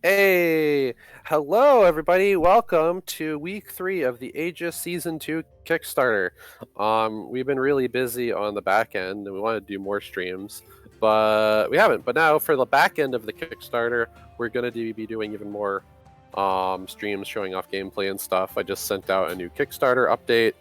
Hey, hello everybody. Welcome to week 3 of the AEGIS Season 2 Kickstarter. We've been really busy on the back end and we want to do more streams, but we haven't. But now for the back end of the Kickstarter, we're going to be doing even more streams showing off gameplay and stuff. I just sent out a new Kickstarter update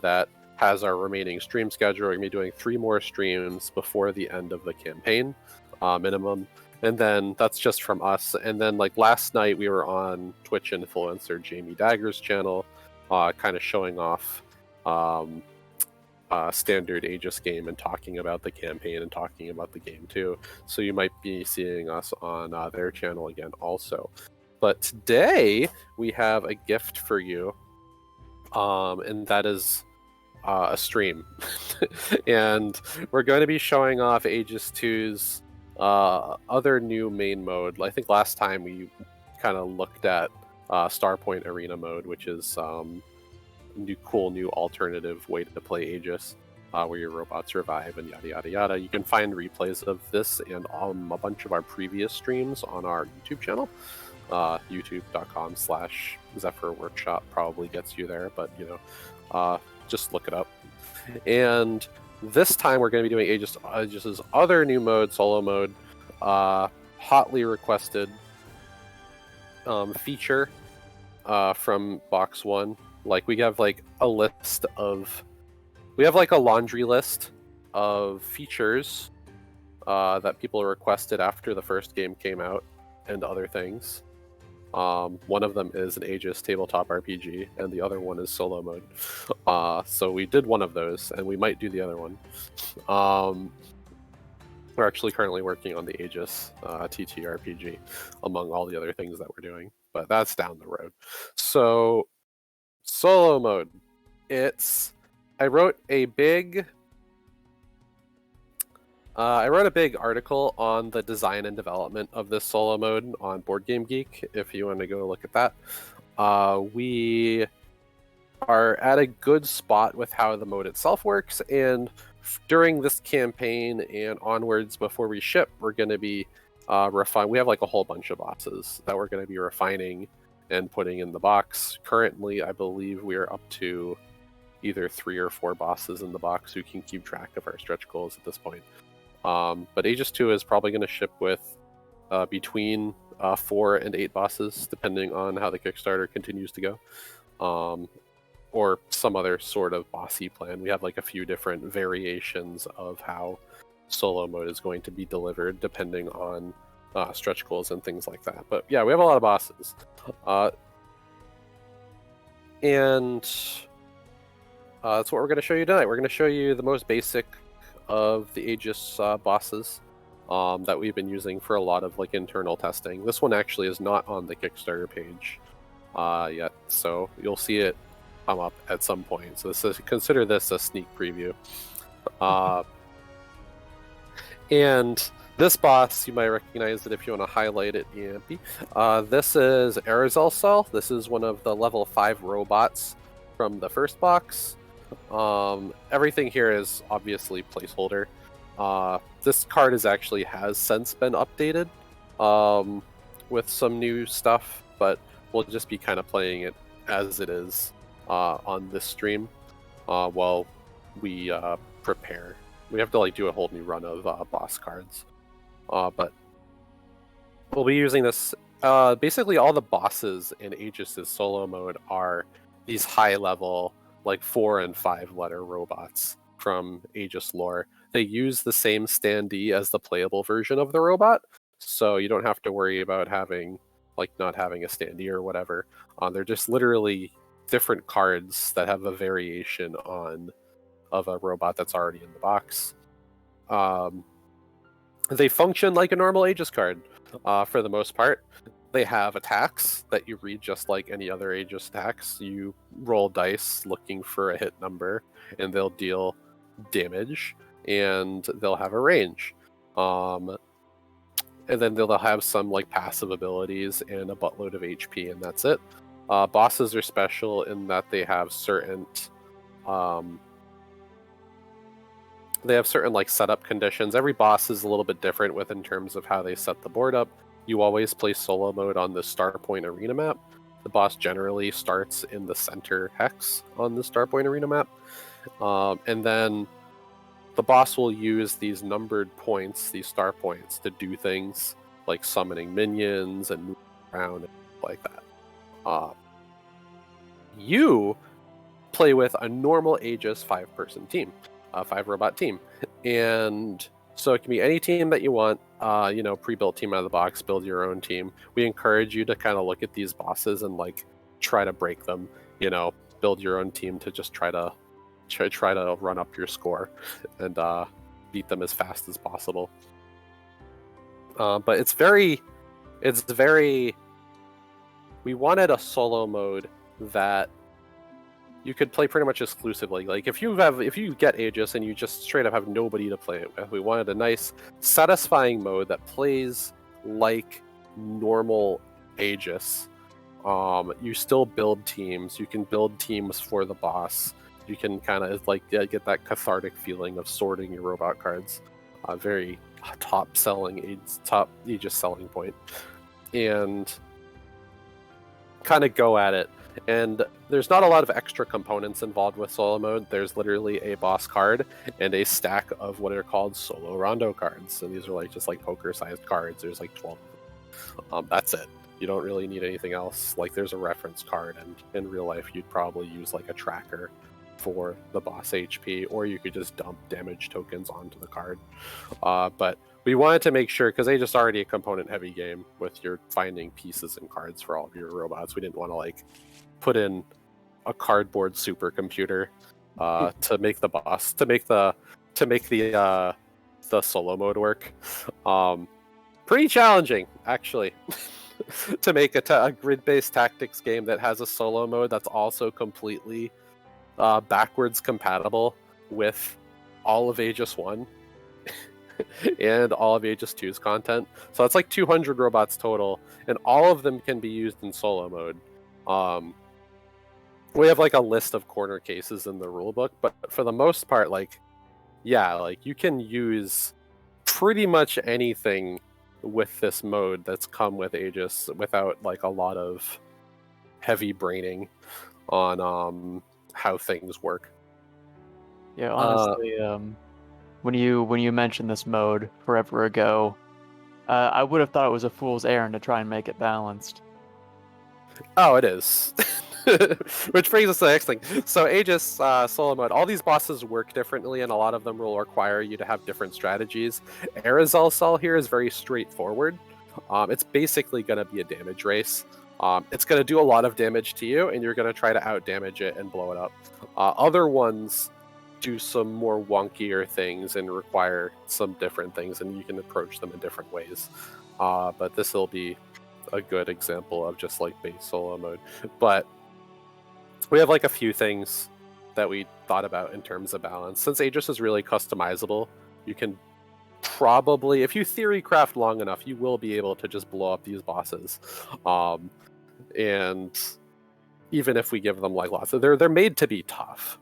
that has our remaining stream schedule. We're going to be doing 3 more streams before the end of the campaign, minimum. And then that's just from us. And then like last night we were on Twitch influencer Jamie Dagger's channel, kind of showing off standard Aegis game and talking about the campaign and talking about the game too. So you might be seeing us on their channel again also. But today we have a gift for you, and that is a stream. And we're going to be showing off Aegis 2's other new main mode. I think last time we kind of looked at Starpoint Arena mode, which is cool new alternative way to play Aegis, where your robots revive and yada yada yada. You can find replays of this and a bunch of our previous streams on our YouTube channel. YouTube.com/Zephyr Workshop probably gets you there, but just look it up. And this time we're going to be doing Aegis's other new mode, solo mode, hotly requested feature from Box 1. Like we have like a laundry list of features that people requested after the first game came out and other things. One of them is an Aegis tabletop RPG, and the other one is solo mode. So we did one of those, and we might do the other one. We're actually currently working on the Aegis TTRPG, among all the other things that we're doing, but that's down the road. So, solo mode. I wrote a big article on the design and development of this solo mode on Board Game Geek, if you want to go look at that. We are at a good spot with how the mode itself works, and during this campaign and onwards before we ship, we're going to be refine. We have like a whole bunch of bosses that we're going to be refining and putting in the box. Currently, I believe we are up to either 3 or 4 bosses in the box who can keep track of our stretch goals at this point. But Aegis 2 is probably going to ship with between 4 and 8 bosses, depending on how the Kickstarter continues to go, or some other sort of bossy plan. We have like a few different variations of how solo mode is going to be delivered, depending on stretch goals and things like that. But yeah, we have a lot of bosses. And that's what we're going to show you tonight. We're going to show you the most basic of the Aegis bosses that we've been using for a lot of like internal testing. This one actually is not on the Kickstarter page yet, so you'll see it come up at some point. So consider this a sneak preview. And this boss, you might recognize it if you want to highlight it, EMP. This is Aerosol Cell. This is one of the level 5 robots from the first box. Everything here is obviously placeholder. This card has since been updated with some new stuff, but we'll just be kind of playing it as it is on this stream while we prepare. We have to like do a whole new run of boss cards, but we'll be using this. Basically, all the bosses in Aegis' solo mode are these high-level, like 4 and 5 letter robots from Aegis lore. They use the same standee as the playable version of the robot, so you don't have to worry about not having a standee or whatever. They're just literally different cards that have a variation of a robot that's already in the box. They function like a normal Aegis card for the most part. They have attacks that you read just like any other Aegis attacks. You roll dice looking for a hit number, and they'll deal damage, and they'll have a range. And then they'll have some like passive abilities and a buttload of HP, and that's it. Bosses are special in that they have certain like setup conditions. Every boss is a little bit different in terms of how they set the board up, you always play solo mode on the Starpoint Arena map. The boss generally starts in the center hex on the Starpoint Arena map. And then the boss will use these numbered points, these star points, to do things like summoning minions and moving around and like that. You play with a normal Aegis 5-person team, a 5-robot team. And so it can be any team that you want, pre-built team out of the box, build your own team. We encourage you to kind of look at these bosses and like try to break them, build your own team to just try to run up your score and beat them as fast as possible. But it's very, we wanted a solo mode that you could play pretty much exclusively. Like if you get Aegis and you just straight up have nobody to play it with, we wanted a nice, satisfying mode that plays like normal Aegis. You still build teams. You can build teams for the boss. You can kind of get that cathartic feeling of sorting your robot cards. Very top Aegis selling point, and kind of go at it. And there's not a lot of extra components involved with solo mode. There's literally a boss card and a stack of what are called solo rondo cards. And these are just poker-sized cards. There's 12 of them. That's it. You don't really need anything else. There's a reference card, and in real life, you'd probably use a tracker for the boss HP, or you could just dump damage tokens onto the card. But we wanted to make sure, because Aegis is already a component-heavy game with your finding pieces and cards for all of your robots. We didn't want to put in a cardboard supercomputer to make the boss to make the solo mode work. Pretty challenging, actually, to make a grid-based tactics game that has a solo mode that's also completely backwards compatible with all of Aegis 1 and all of Aegis 2's content. So it's 200 robots total, and all of them can be used in solo mode. We have a list of corner cases in the rulebook, but for the most part, you can use pretty much anything with this mode that's come with Aegis without a lot of heavy braining on how things work. Yeah, honestly, when you mentioned this mode forever ago, I would have thought it was a fool's errand to try and make it balanced. Oh, it is. Which brings us to the next thing. So Aegis solo mode, all these bosses work differently, and a lot of them will require you to have different strategies. Aerosolcel here is very straightforward. It's basically going to be a damage race. It's going to do a lot of damage to you, and you're going to try to out-damage it and blow it up. Other ones do some more wonkier things and require some different things, and you can approach them in different ways. But this will be a good example of just base solo mode. But we have a few things that we thought about in terms of balance. Since Aegis is really customizable, you can probably, if you theory craft long enough, you will be able to just blow up these bosses. And even if we give them lots of, they're made to be tough,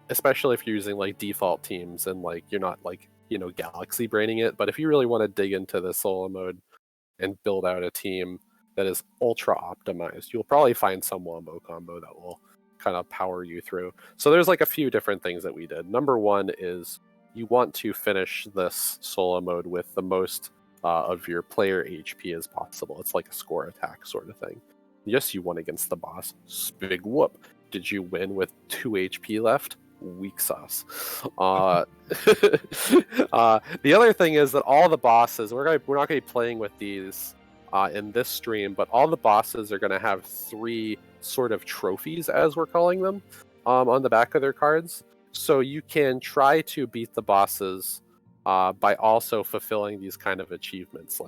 especially if you're using default teams and you're not galaxy braining it. But if you really want to dig into the solo mode and build out a team that is ultra optimized, you'll probably find some wombo combo that will kind of power you through. So there's a few different things that we did. Number one is you want to finish this solo mode with the most of your player HP as possible. It's a score attack sort of thing. Yes, you won against the boss. Big whoop. Did you win with 2 HP left? Weak sauce. The other thing is that all the bosses, we're not going to be playing with these in this stream, but all the bosses are going to have 3 sort of trophies, as we're calling them, on the back of their cards. So you can try to beat the bosses by also fulfilling these kind of achievements.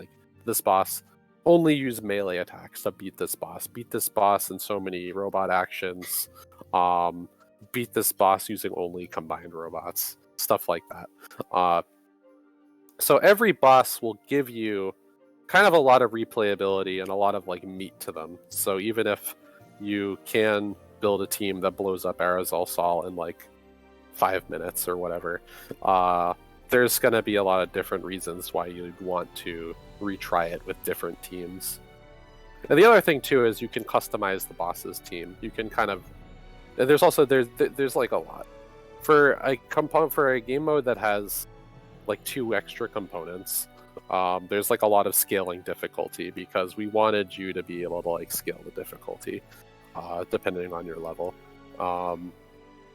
This boss, only use melee attacks to beat this boss. Beat this boss in so many robot actions. Beat this boss using only combined robots. Stuff like that. So every boss will give you kind of a lot of replayability and a lot of meat to them. So even if you can build a team that blows up Aerosolcel in 5 minutes or whatever, there's going to be a lot of different reasons why you'd want to retry it with different teams. And the other thing too is you can customize the boss's team. You can kind of there's like a lot for a game mode that has like 2 extra components. There's like a lot of scaling difficulty because we wanted you to be able to like scale the difficulty depending on your level.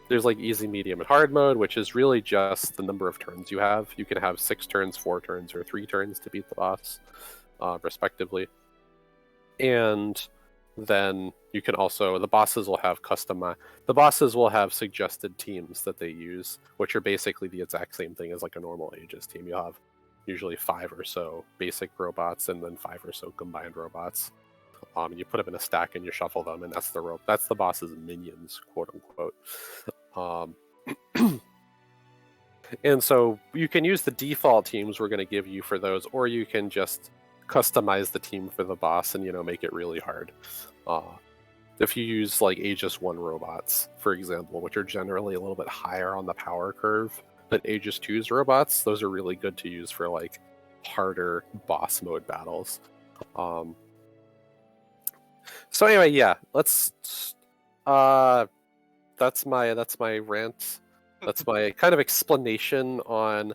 There's like easy, medium, and hard mode, which is really just the number of turns you have. You can have 6 turns, 4 turns, or 3 turns to beat the boss, respectively. And then you can also the bosses will have suggested teams that they use, which are basically the exact same thing as like a normal Aegis team. You'll have usually 5 or so basic robots and then 5 or so combined robots. You put them in a stack and you shuffle them, and that's the boss's minions, quote unquote. And so you can use the default teams we're going to give you for those, or you can just customize the team for the boss and make it really hard. If you use like Aegis 1 robots, for example, which are generally a little bit higher on the power curve than Aegis 2's robots, those are really good to use for like harder boss mode battles. So anyway, yeah, let's that's my rant. That's my kind of explanation on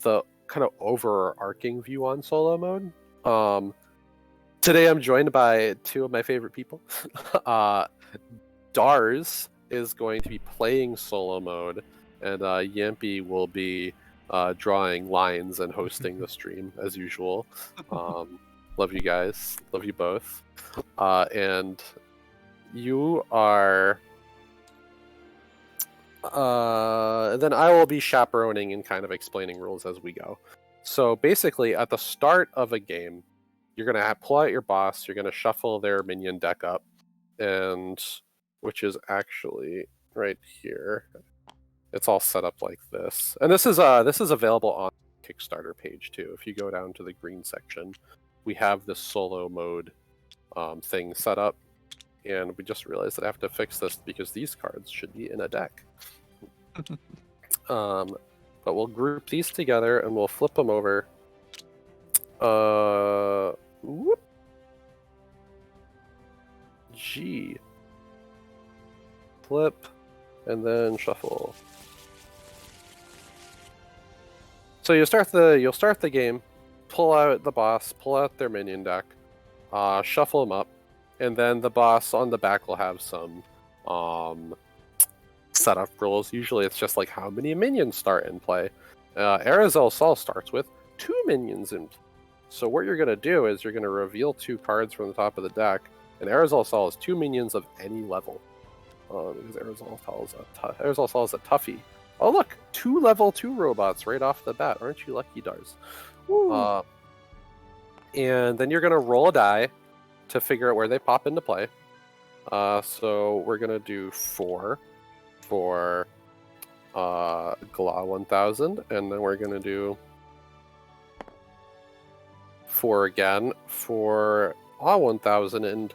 the kind of overarching view on solo mode. Today I'm joined by 2 of my favorite people. Dars is going to be playing solo mode, and Yampy will be drawing lines and hosting the stream as usual. Love you guys. Love you both. And you are... then I will be chaperoning and kind of explaining rules as we go. So basically, at the start of a game, you're going to pull out your boss, you're going to shuffle their minion deck up, and which is actually right here. It's all set up like this. And this is available on the Kickstarter page too. If you go down to the green section, we have this solo mode thing set up, and we just realized that I have to fix this because these cards should be in a deck. But we'll group these together and we'll flip them over. Whoop. G. Flip, and then shuffle. So you'll start the game, pull out the boss, pull out their minion deck, shuffle them up, and then the boss on the back will have some setup rules. Usually it's just like how many minions start in play. Arizal Sol starts with 2 minions in play. So what you're going to do is you're going to reveal 2 cards from the top of the deck, and Arizal Sol is 2 minions of any level. Because Arizal Sol is a toughie. Oh look, 2 level 2 robots right off the bat. Aren't you lucky, Dars? And then you're going to roll a die to figure out where they pop into play. So we're going to do 4 for Gla 1000, and then we're going to do 4 again for Ah 1000. And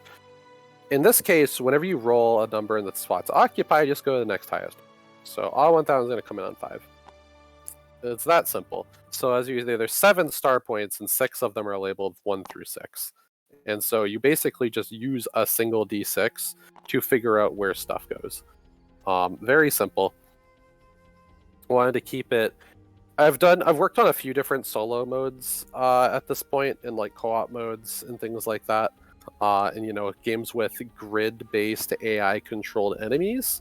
in this case, whenever you roll a number in the spots occupied, just go to the next highest. So Ah 1000 is going to come in on 5. It's that simple. So as you say, there's 7 star points, and 6 of them are labeled 1 through 6. And so you basically just use a single d6 to figure out where stuff goes. Very simple. Wanted to keep it. I've worked on a few different solo modes at this point, in like co-op modes and things like that. And games with grid-based AI-controlled enemies.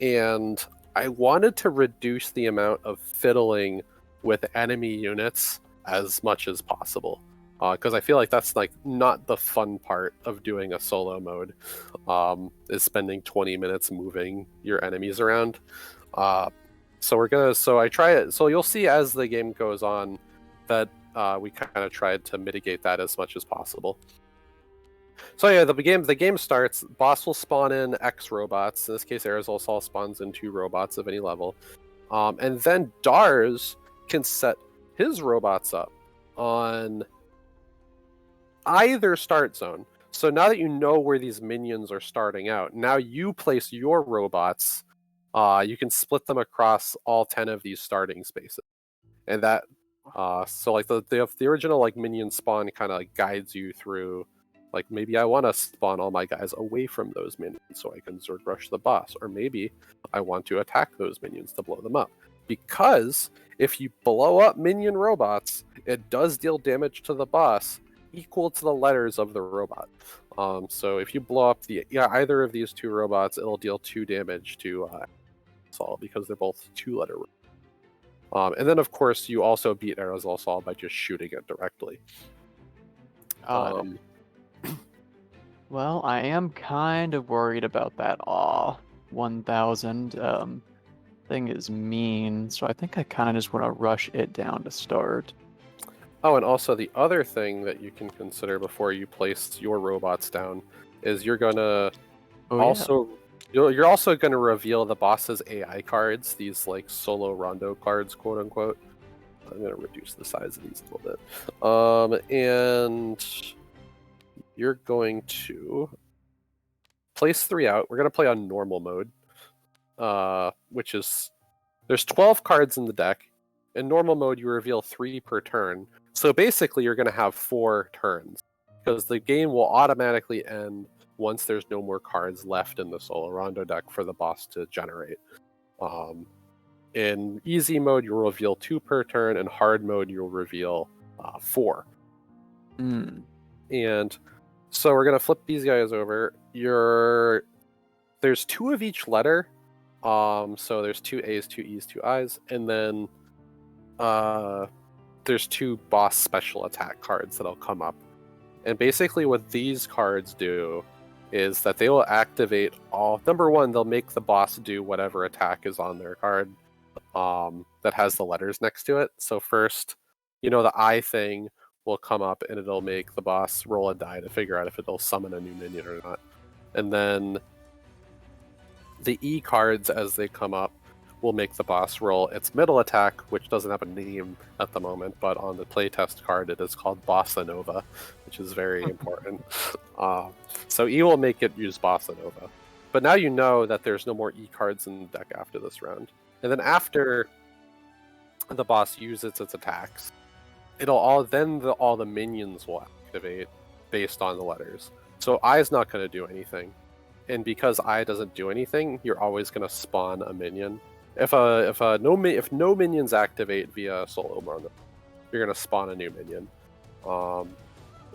And I wanted to reduce the amount of fiddling with enemy units as much as possible. Because I feel like that's like not the fun part of doing a solo mode, is spending 20 minutes moving your enemies around. So I try it. So you'll see as the game goes on that we kind of tried to mitigate that as much as possible. So yeah, the game starts. Boss will spawn in X robots. In this case, Arizal Sol spawns in 2 robots of any level, and then Dars can set his robots up on either start zone. So now that you know where these minions are starting out, now you place your robots. You can split them across all 10 of these starting spaces. and that so like the original like minion spawn kind of like guides you through, like maybe I want to spawn all my guys away from those minions so I can Zerg rush the boss, or maybe I want to attack those minions to blow them up. Because if you blow up minion robots, it does deal damage to the boss equal to the letters of the robot. So if you blow up either of these two robots, it'll deal 2 damage to Sol, because they're both 2-letter. And then of course you also beat Aerosol Sol by just shooting it directly. Well, I am kind of worried about that 1000 thing is mean, so I think I kind of just want to rush it down to start. Oh, and also the other thing that you can consider before you place your robots down is you're gonna you're also gonna reveal the boss's AI cards, these like solo rondo cards, quote unquote. I'm gonna reduce the size of these a little bit. And you're going to place 3 out. We're gonna play on normal mode, which is there's 12 cards in the deck. In normal mode, you reveal 3 per turn. So basically, you're going to have 4 turns, because the game will automatically end once there's no more cards left in the Solo Rondo deck for the boss to generate. In easy mode, you'll reveal 2 per turn. In hard mode, you'll reveal 4. And so we're going to flip these guys over. There's 2 of each letter. So there's 2 A's, 2 E's, 2 I's, and then there's 2 boss special attack cards that'll come up. And basically what these cards do is that they will activate all... Number 1, they'll make the boss do whatever attack is on their card that has the letters next to it. So first, the I thing will come up and it'll make the boss roll a die to figure out if it'll summon a new minion or not. And then the E cards, as they come up, will make the boss roll its middle attack, which doesn't have a name at the moment, but on the playtest card it is called Bossa Nova, which is very important. So E will make it use Bossa Nova. But now you know that there's no more E cards in the deck after this round. And then after the boss uses its attacks, all the minions will activate based on the letters. So I is not going to do anything. And because I doesn't do anything, you're always going to spawn a minion. If no minions activate via solo mode, you're going to spawn a new minion.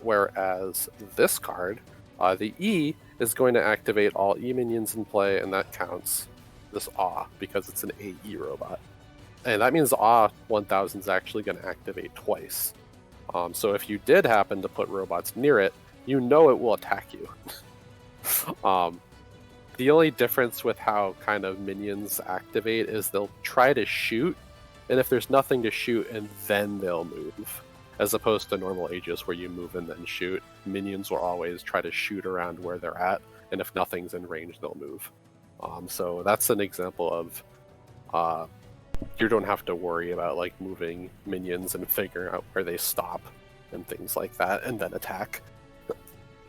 Whereas this card, the E is going to activate all E minions in play, and that counts this AW because it's an AE robot. And that means AW 1000 is actually going to activate twice. So if you did happen to put robots near it, you know it will attack you. The only difference with how kind of minions activate is they'll try to shoot, and if there's nothing to shoot, and then they'll move. As opposed to normal Aegis where you move and then shoot, minions will always try to shoot around where they're at, and if nothing's in range, they'll move. So that's an example of you don't have to worry about like moving minions and figuring out where they stop and things like that, and then attack.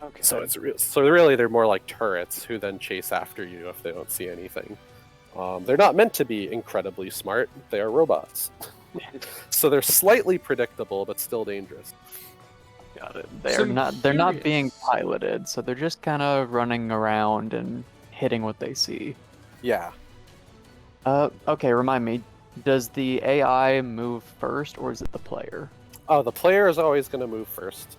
Okay. So really they're more like turrets who then chase after you if they don't see anything. They're not meant to be incredibly smart. They are robots. So they're slightly predictable but still dangerous. Got it. They're not being piloted, so they're just kind of running around and hitting what they see. Yeah. Okay, remind me, does the AI move first or is it the player? Oh, the player is always going to move first.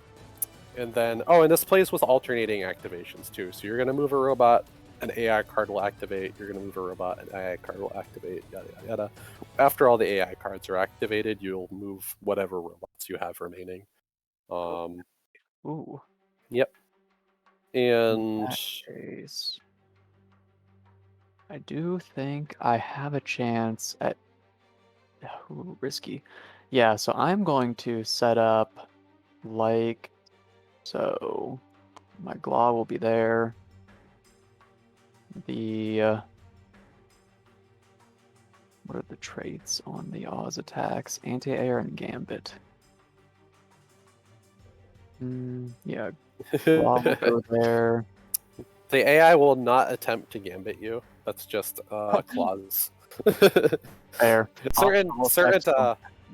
And then, and this plays with alternating activations too. So you're going to move a robot, an AI card will activate. You're going to move a robot, an AI card will activate, yada, yada, yada. After all the AI cards are activated, you'll move whatever robots you have remaining. Ooh. Yep. And... In that case, I do think I have a chance at... Ooh, risky. Yeah, so I'm going to set up like... So, my Glaw will be there. The... what are the traits on the Oz attacks? Anti-air and Gambit. Yeah, Glaw will go there. The AI will not attempt to Gambit you. That's just a clause. Fair. certain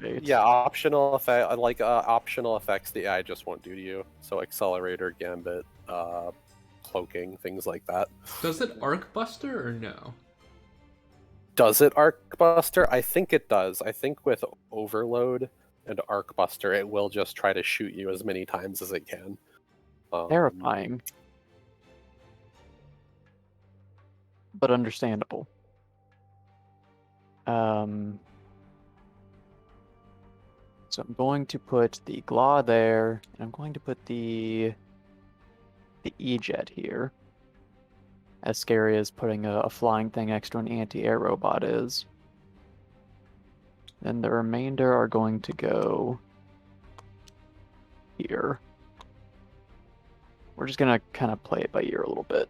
activate. optional effect, like optional effects the AI just won't do to you. So accelerator, gambit, cloaking, things like that. Does it arc buster or no? Does it arc buster? I think it does. I think with overload and arc buster, it will just try to shoot you as many times as it can. Terrifying. But understandable. So I'm going to put the Glaw there, and I'm going to put the E-Jet here. As scary as putting a flying thing next to an anti-air robot is. Then the remainder are going to go here. We're just gonna kind of play it by ear a little bit.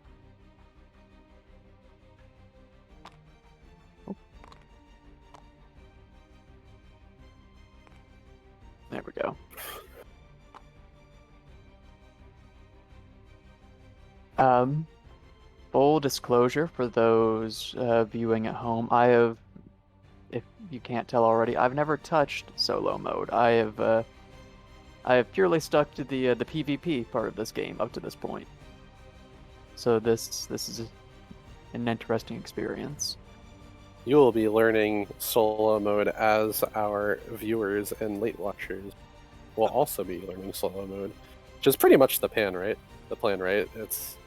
There we go. Full disclosure for those viewing at home, I have, if you can't tell already, I've never touched solo mode. I have purely stuck to the PvP part of this game up to this point. So this is an interesting experience. You will be learning solo mode as our viewers and late watchers will also be learning solo mode, which is pretty much the plan, right? Let's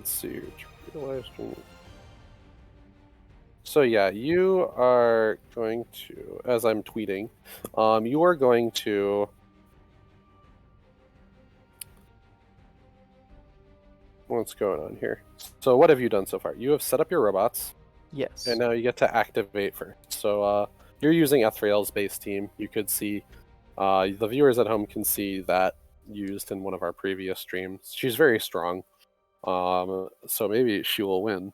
see. So yeah, you are going to, as I'm tweeting, you are going to what's going on here? So what have you done so far? You have set up your robots. Yes. And now you get to activate first. So you're using Ethrail's base team. You could see, the viewers at home can see that used in one of our previous streams. She's very strong. So maybe she will win.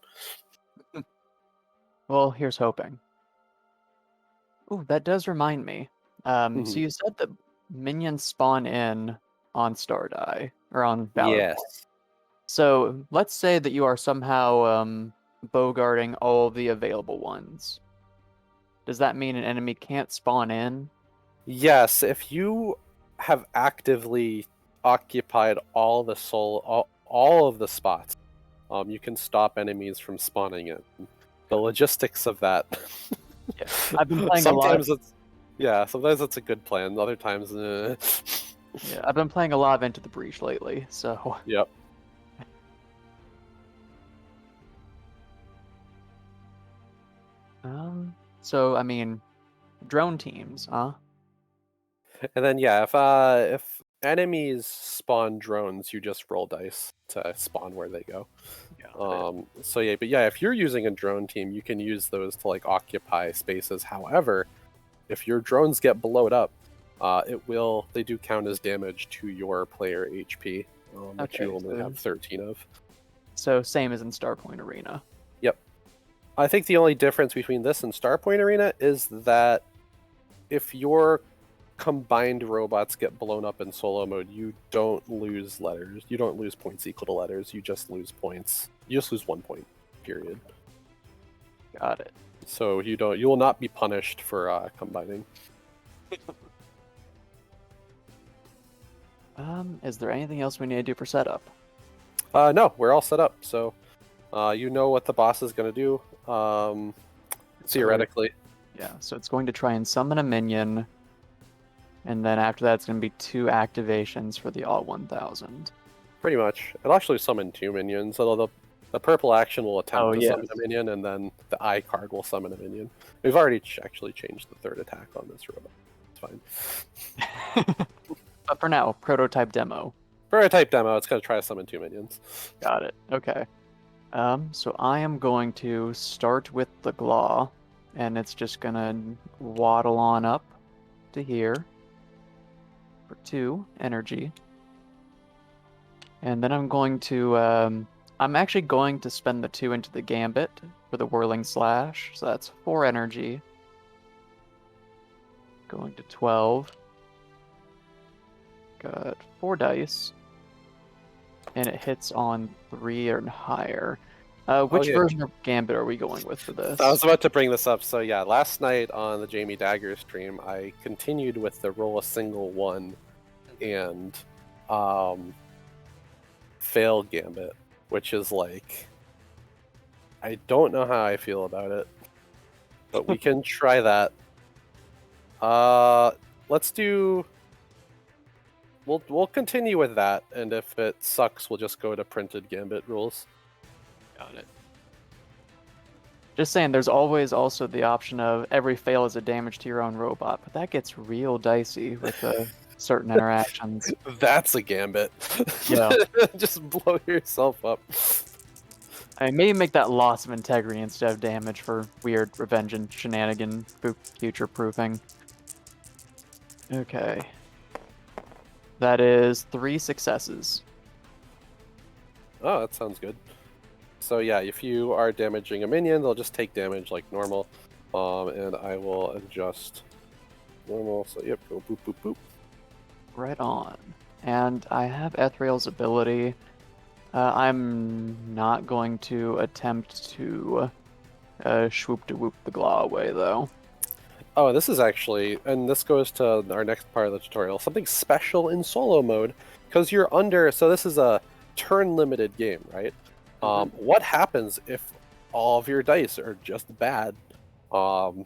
Well, here's hoping. Ooh, that does remind me. So you said that minions spawn in on Stardie, or on Valor. Yes. So let's say that you are somehow bogarting all the available ones. Does that mean an enemy can't spawn in? Yes, if you have actively occupied all the all of the spots, you can stop enemies from spawning in. The logistics of that. Yeah, I've been playing sometimes it's a good plan. Other times, Yeah, I've been playing a lot of Into the Breach lately, so. Yep. So I mean, drone teams, huh? And then if enemies spawn drones, you just roll dice to spawn where they go. So if you're using a drone team, you can use those to like occupy spaces. However, if your drones get blown up, they do count as damage to your player HP, which you only have 13 of. So same as in Starpoint Arena. Yep. I think the only difference between this and Starpoint Arena is that if your combined robots get blown up in solo mode, you don't lose letters. You don't lose points equal to letters. You just lose points. You just lose 1 point, period. Got it. So you will not be punished for combining. Is there anything else we need to do for setup? No, we're all set up. So you know what the boss is going to do, theoretically. Yeah, so it's going to try and summon a minion, and then after that it's going to be 2 activations for the all 1000. Pretty much. It'll actually summon 2 minions, although the purple action will attempt to summon a minion, and then the I card will summon a minion. We've already actually changed the 3rd attack on this robot. It's fine. But for now, prototype demo. Prototype demo, it's going to try to summon 2 minions. Got it. Okay. So I am going to start with the Glaw, and it's just going to waddle on up to here for 2 energy. And then I'm going to, I'm actually going to spend the 2 into the Gambit for the Whirling Slash, so that's 4 energy. Going to 12. Got 4 dice. And it hits on 3 or higher. Which yeah. version of Gambit are we going with for this? I was about to bring this up. So yeah, last night on the Jamie Dagger stream, I continued with the roll a single one and fail Gambit, which is like, I don't know how I feel about it, but we can try that. Let's do. We'll continue with that, and if it sucks, we'll just go to printed Gambit rules. Got it. Just saying, there's always also the option of every fail is a damage to your own robot, but that gets real dicey with certain interactions. That's a Gambit. Yeah. Just blow yourself up. I mean, maybe make that loss of integrity instead of damage for weird revenge and shenanigan future proofing. Okay. That is 3 successes. Oh, that sounds good. So yeah, if you are damaging a minion, they'll just take damage like normal. And I will adjust normal. So yep, go boop boop boop. Right on. And I have Ethriel's ability. I'm not going to attempt to swoop to whoop the Glaw away, though. Oh, this is actually, and this goes to our next part of the tutorial, something special in solo mode, because you're under, so this is a turn-limited game, right? What happens if all of your dice are just bad, or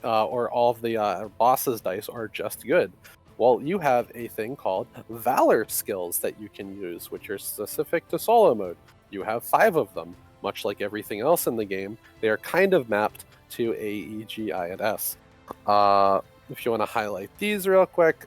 all of the boss's dice are just good? Well, you have a thing called Valor skills that you can use, which are specific to solo mode. You have 5 of them. Much like everything else in the game, they are kind of mapped to AEGIS. If you want to highlight these real quick.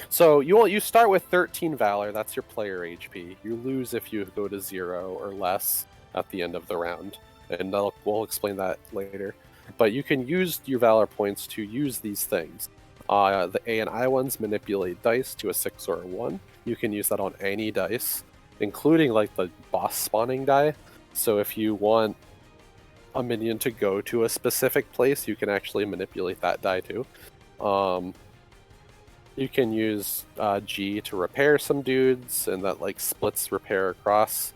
So you start with 13 Valor, that's your player HP. You lose if you go to 0 or less at the end of the round, and we'll explain that later. But you can use your Valor points to use these things. The A and I ones manipulate dice to a 6 or a 1. You can use that on any dice, including like the boss spawning die. So if you want a minion to go to a specific place, you can actually manipulate that die too. You can use G to repair some dudes, and that like splits repair across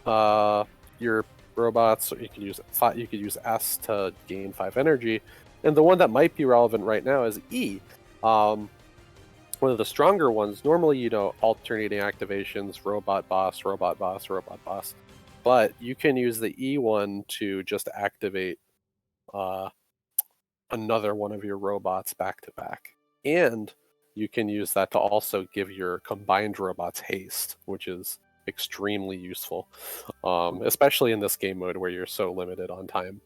your robots. Or you can use S to gain 5 energy, and the one that might be relevant right now is E. One of the stronger ones. Normally, alternating activations, robot boss, robot boss, robot boss. But you can use the E one to just activate another one of your robots back to back. And you can use that to also give your combined robots haste, which is extremely useful, especially in this game mode where you're so limited on time.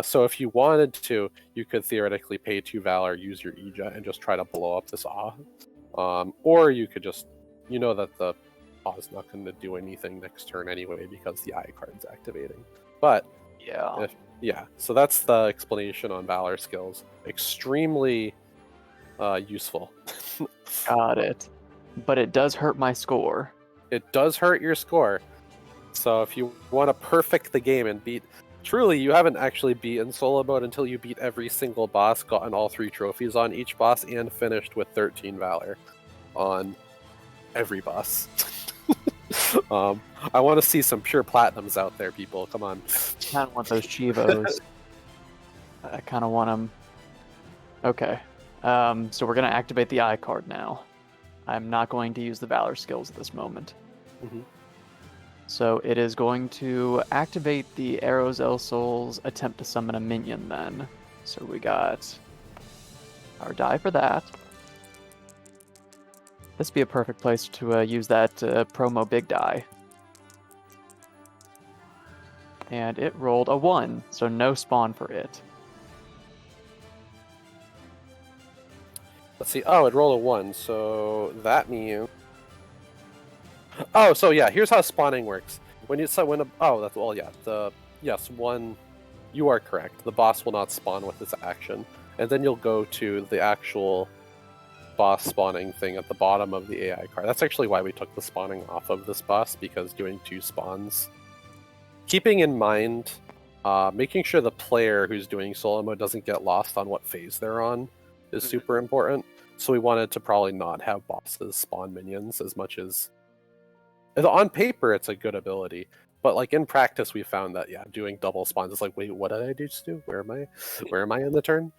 So if you wanted to, you could theoretically pay 2 Valor, use your Eja, and just try to blow up this Awe. Or you could just, that the Awe's not going to do anything next turn anyway because the Eye card's activating. But yeah, so that's the explanation on Valor skills. Extremely useful. Got it. But it does hurt my score. It does hurt your score. So if you want to perfect the game and beat... Truly, you haven't actually beaten solo mode until you beat every single boss, gotten all 3 trophies on each boss, and finished with 13 Valor on every boss. I want to see some pure platinums out there, people. Come on. I kind of want those Chivos. I kind of want them. Okay. So we're going to activate the Eye card now. I'm not going to use the Valor skills at this moment. Mm-hmm. So it is going to activate the Aerozel Soul's attempt to summon a minion then. So we got our die for that. This would be a perfect place to use that promo big die. And it rolled a 1, so no spawn for it. Let's see. Oh, it rolled a 1, so that means... Oh, so yeah, here's how spawning works. One, you are correct. The boss will not spawn with this action, and then you'll go to the actual boss spawning thing at the bottom of the AI card. That's actually why we took the spawning off of this boss, because doing 2 spawns. Keeping in mind, making sure the player who's doing solo mode doesn't get lost on what phase they're on is super important. So we wanted to probably not have bosses spawn minions as much as On paper, it's a good ability, but like in practice, we found that doing double spawns is like, wait, what did I just do? Where am I? Where am I in the turn?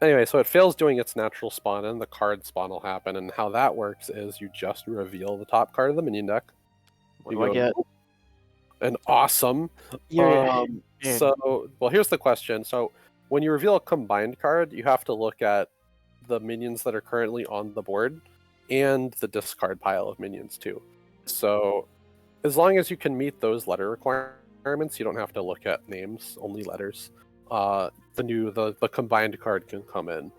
Anyway, so it fails doing its natural spawn, and the card spawn will happen. And how that works is you just reveal the top card of the minion deck. What do I get? An awesome. Yeah. So, well, here's the question. So, when you reveal a combined card, you have to look at the minions that are currently on the board and the discard pile of minions too. So, as long as you can meet those letter requirements, you don't have to look at names, only letters. The combined card can come in.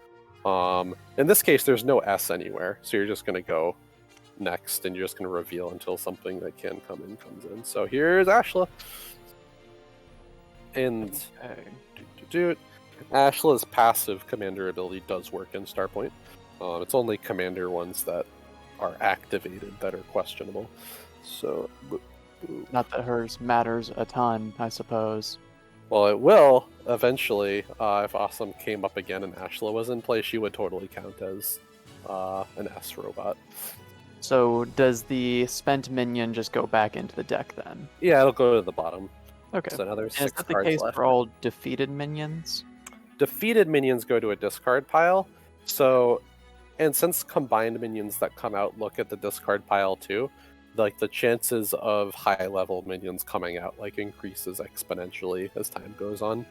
In this case, there's no S anywhere, so you're just going to go next, and you're just going to reveal until something that can come in comes in. So here's Ashla. And Ashla's passive commander ability does work in Starpoint. It's only commander ones that are activated that are questionable. So, not that hers matters a ton, I suppose. Well, it will eventually. If Awesome came up again and Ashla was in play, she would totally count as an S robot. So does the spent minion just go back into the deck then? Yeah, it'll go to the bottom. Okay. So another And 6 is that the cards case left. for all defeated minions? Defeated minions go to a discard pile. So, and since combined minions that come out look at the discard pile too, like the chances of high level minions coming out like increases exponentially as time goes on.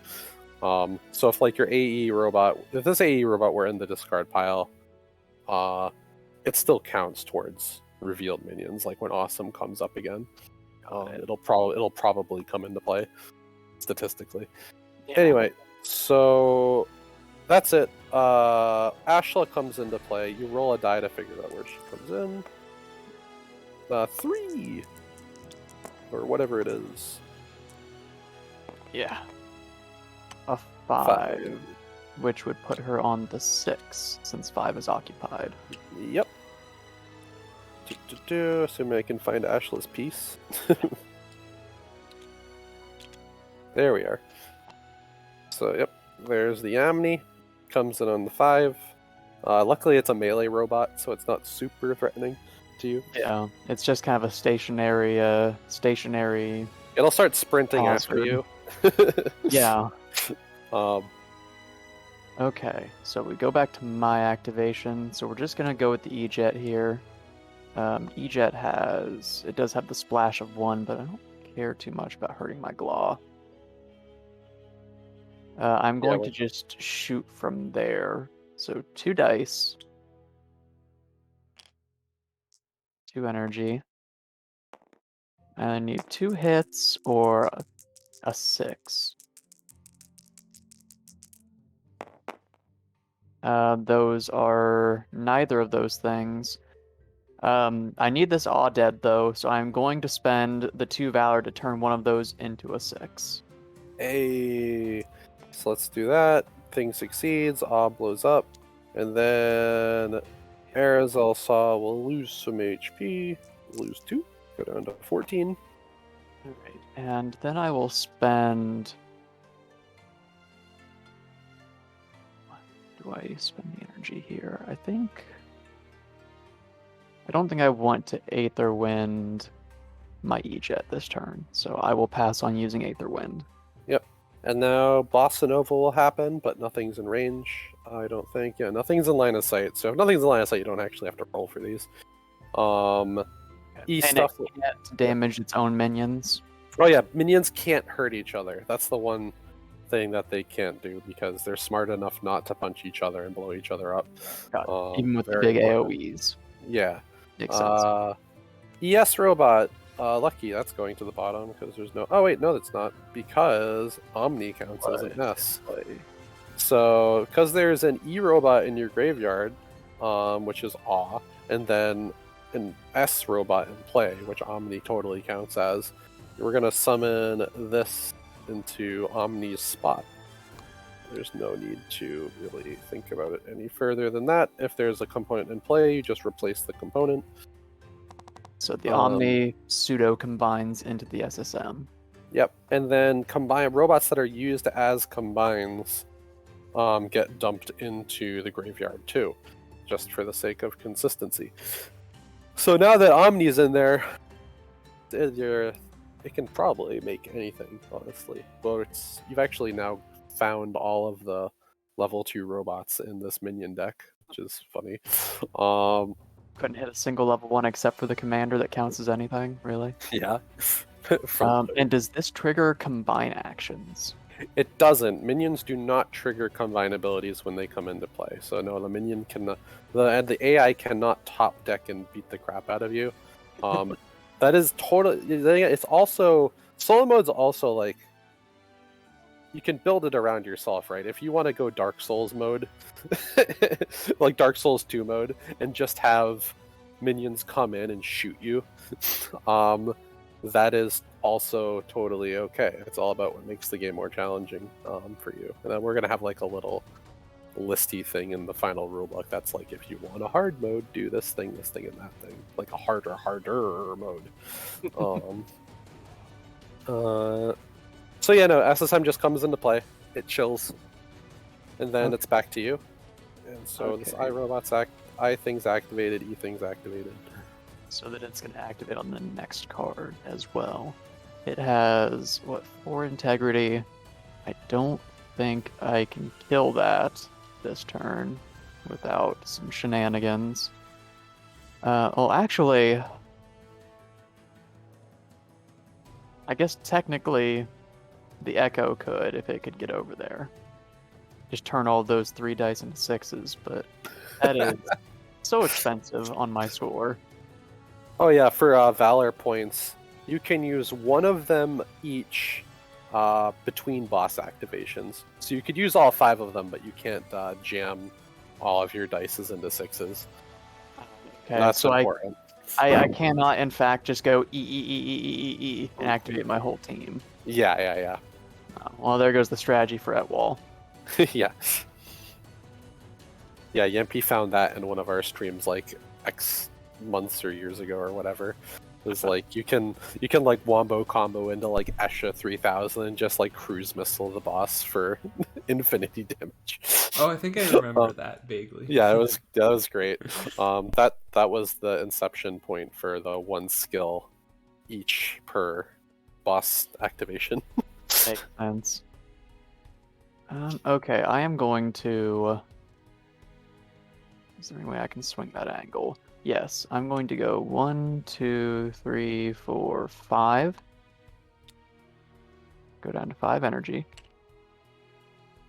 So if like your if this AE robot were in the discard pile, it still counts towards revealed minions. Like when Awesome comes up again, it'll probably come into play statistically. Yeah. Anyway, so that's it. Ashla comes into play. You roll a die to figure out where she comes in. 3 or whatever it is. Yeah. A 5, which would put her on the 6 since 5 is occupied. Yep. Assuming I can find Ashla's piece. There we are. So yep, there's the Omni. Comes in on the 5. Luckily it's a melee robot, so it's not super threatening to you. Yeah, it's just kind of a stationary. It'll start sprinting after you. Yeah. Okay, so we go back to my activation. So we're just gonna go with the E-Jet here. E-Jet does have the splash of 1, but I don't care too much about hurting my Glaw. I'm going to just shoot from there. So 2 dice. 2 energy. And I need 2 hits or a 6. Those are neither of those things. I need this Aw Dead though, so I'm going to spend the 2 Valor to turn one of those into a 6. Hey, so let's do that. Thing succeeds, Aw blows up, and then Arizal Saw will lose some HP, lose 2, go down to 14. Alright, and then I will spend... Do I spend the energy here? I don't think I want to Aether Wind my E-Jet this turn, so I will pass on using Aether Wind. Yep. And now Bossa Nova will happen, but nothing's in range, I don't think. Yeah, nothing's in line of sight. So if nothing's in line of sight, you don't actually have to roll for these. And it can't damage its own minions. Oh yeah, minions can't hurt each other. That's the one thing that they can't do because they're smart enough not to punch each other and blow each other up. Even with the big AoEs. Yeah. Makes sense. ES Robot. Lucky, that's going to the bottom because there's no... Oh wait, no that's not. Because Omni counts as an S. So, because there's an E Robot in your graveyard, which is Awe, and then an S Robot in play, which Omni totally counts as, we're going to summon this into Omni's spot. There's no need to really think about it any further than that. If there's a component in play, you just replace the component. So the Omni pseudo combines into the SSM. Yep, and then robots that are used as combines get dumped into the graveyard too, just for the sake of consistency. So now that Omni's in there, it can probably make anything, honestly. Well, you've actually now found all of the level 2 robots in this minion deck, which is funny. Couldn't hit a single level 1 except for the commander that counts as anything, really. Yeah. And does this trigger combine actions? It doesn't. Minions do not trigger combine abilities when they come into play. So no, the minion cannot. The AI cannot top deck and beat the crap out of you. That is totally. It's also solo mode's also like you can build it around yourself, right? If you want to go Dark Souls mode, like Dark Souls 2 mode, and just have minions come in and shoot you, that is also totally okay. It's all about what makes the game more challenging for you. And then we're gonna have like a little listy thing in the final rulebook that's like, if you want a hard mode, do this thing, and that thing, like a harder mode. So yeah, no, SSM just comes into play. It chills, and then it's back to you. And so this iRobots I thing's activated, E thing's activated. So that it's going to activate on the next card as well. It has, 4 integrity. I don't think I can kill that this turn without some shenanigans. Well, actually, I guess technically the Echo could if it could get over there. Just turn all those 3 dice into 6s, but that is so expensive on my score. Oh yeah, for Valor points, you can use one of them each between boss activations. So you could use all 5 of them, but you can't jam all of your dices into 6s. Okay, that's so important. I cannot, in fact, just go E and activate my whole team. Yeah. Well, there goes the strategy for Etwall. Yeah. Yeah, Yempi found that in one of our streams like X months or years ago or whatever. It was like you can like wombo combo into like Esha 3000 and just like cruise missile the boss for infinity damage. Oh, I think I remember that vaguely. Yeah, that was great. That was the inception point for the 1 skill each per boss activation. Makes sense. Okay, I am going to... Is there any way I can swing that angle? Yes, I'm going to go 1, 2, 3, 4, 5. Go down to 5 energy.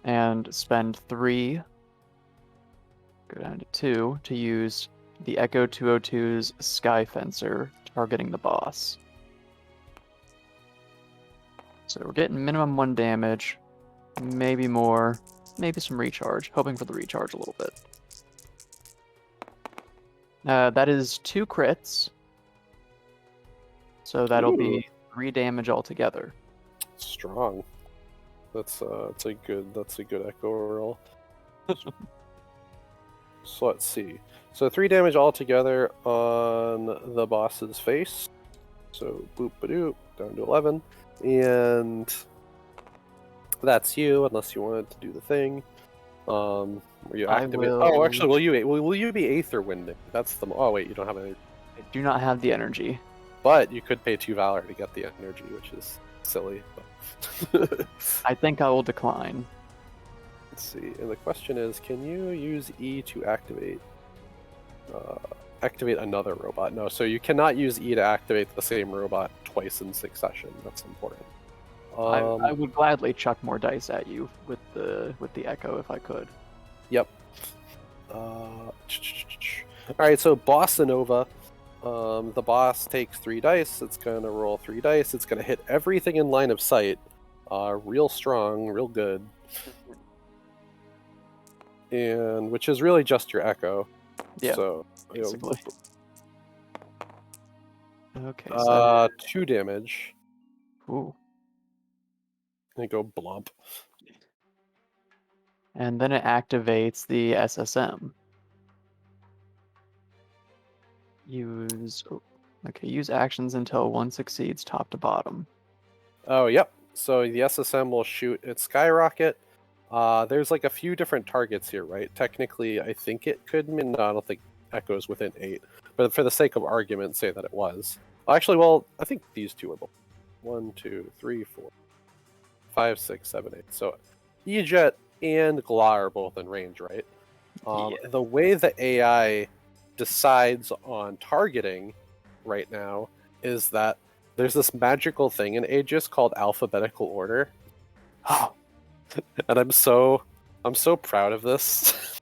And spend 3. Go down to 2 to use the Echo 202's Sky Fencer, targeting the boss. So we're getting minimum 1 damage, maybe more, maybe some recharge, hoping for the recharge a little bit. That is 2 crits, so that'll be 3 damage altogether. Strong. That's a good Echo roll. So let's see. So 3 damage altogether on the boss's face. So boop ba doop down to 11, and that's you unless you wanted to do the thing. Were you activate? Oh, actually, will you be Aether Winding? That's the. Oh wait, you don't have any. I do not have the energy. But you could pay 2 Valor to get the energy, which is silly. But... I think I will decline. Let's see. And the question is, can you use E to activate another robot? No, so you cannot use E to activate the same robot twice in succession. That's important. I would gladly chuck more dice at you with the Echo if I could. Yep. All right, so Bossa Nova. The boss takes 3 dice. It's going to roll 3 dice. It's going to hit everything in line of sight. Real strong, real good. And which is really just your Echo. Yeah, so, basically. Okay. 2 damage. Ooh. And go blump. And then it activates the SSM. Use actions until 1 succeeds top to bottom. Oh, yep. So the SSM will shoot its skyrocket. There's like a few different targets here, right? Technically, I think it could. No, I don't think Echo's within 8. but for the sake of argument, say that it was. Actually, well, I think these two are both. 1, 2, 3, 4, 5, 6, 7, 8. So EJet and GLA are both in range, right? The way the AI decides on targeting right now is that there's this magical thing in AEGIS called alphabetical order. Oh, And I'm so proud of this.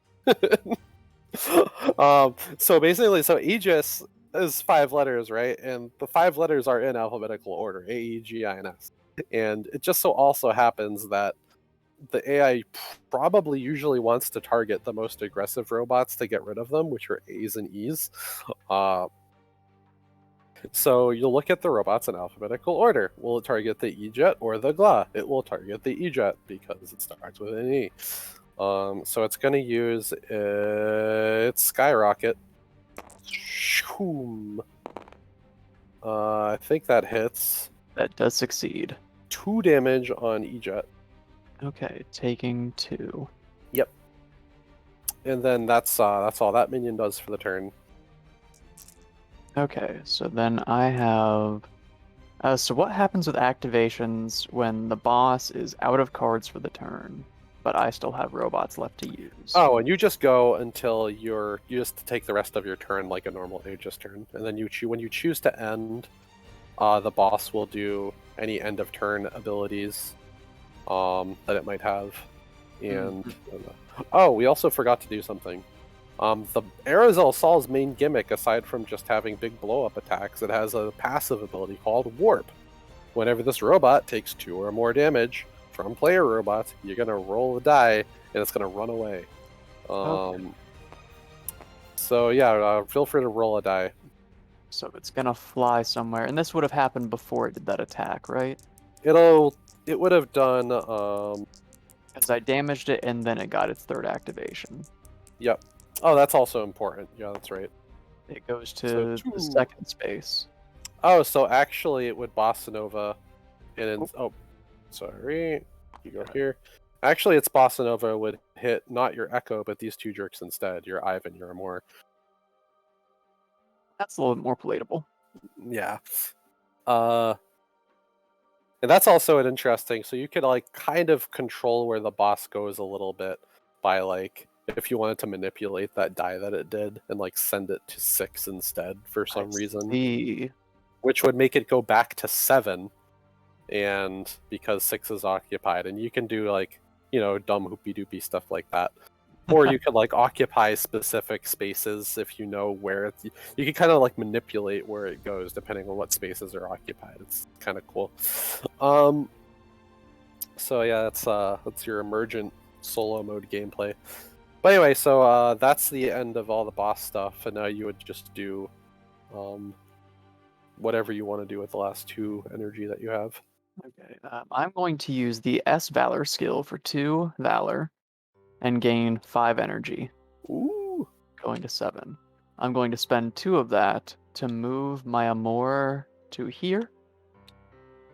So basically, AEGIS is 5 letters, right? And the 5 letters are in alphabetical order: AEGIS. And it just so also happens that the AI probably usually wants to target the most aggressive robots to get rid of them, which are A's and E's. So you'll look at the robots in alphabetical order. Will it target the EJet or the GLA? It will target the EJet because it starts with an E. So it's going to use its Skyrocket. I think that hits. that does succeed. 2 damage on EJet. Okay, taking 2. Yep. And then that's all that minion does for the turn. Okay, so then I have. So what happens with activations when the boss is out of cards for the turn, but I still have robots left to use? Oh, and you just go until you just take the rest of your turn like a normal Aegis turn, and then when you choose to end, the boss will do any end of turn abilities that it might have. And oh, we also forgot to do something. The Aerosol Sol's main gimmick, aside from just having big blow-up attacks, it has a passive ability called Warp. Whenever this robot takes 2 or more damage from player robots, you're going to roll a die, and it's going to run away. Okay. So yeah, feel free to roll a die. So it's gonna fly somewhere, and this would have happened before it did that attack, right? It would have done... Because I damaged it, and then it got its 3rd activation. Yep. Oh, that's also important. Yeah, that's right. It goes to So the 2. 2nd space. Oh, so actually it would Bossa Nova, and sorry, you go here. Actually, its Bossa Nova would hit not your Echo, but these 2 jerks instead. Your Ivan, your Amor. That's a little bit more palatable. Yeah. And that's also an interesting. So you could like kind of control where the boss goes a little bit by like if you wanted to manipulate that die that it did and like send it to 6 instead for some reason. See. Which would make it go back to 7, and because 6 is occupied, and you can do like, dumb hoopy doopy stuff like that. Or you could like occupy specific spaces if you know where you can kind of like manipulate where it goes depending on what spaces are occupied. It's kind of cool. So yeah, that's your emergent solo mode gameplay. But anyway, so that's the end of all the boss stuff, and now you would just do whatever you want to do with the last 2 energy that you have. Okay, I'm going to use the S Valor skill for 2 Valor and gain 5 energy. Ooh. Going to 7. I'm going to spend 2 of that to move my Amor to here.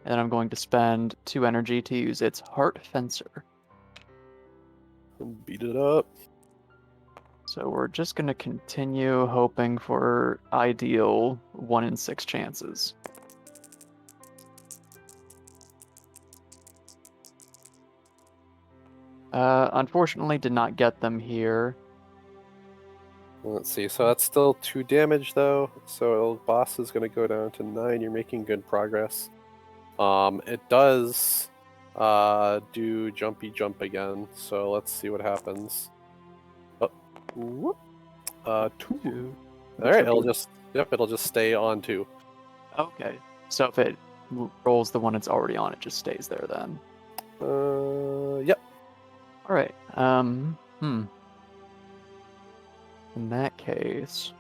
And then I'm going to spend 2 energy to use its Heart Fencer. Beat it up. So we're just going to continue hoping for ideal 1 in 6 chances. Unfortunately, did not get them here. Let's see. So that's still 2 damage though. So boss is going to go down to 9. You're making good progress. It does do jumpy jump again. So let's see what happens. Oh, whoop. 2. All right. It'll just stay on 2. Okay. So if it rolls the one it's already on, it just stays there then. Yep. All right. In that case,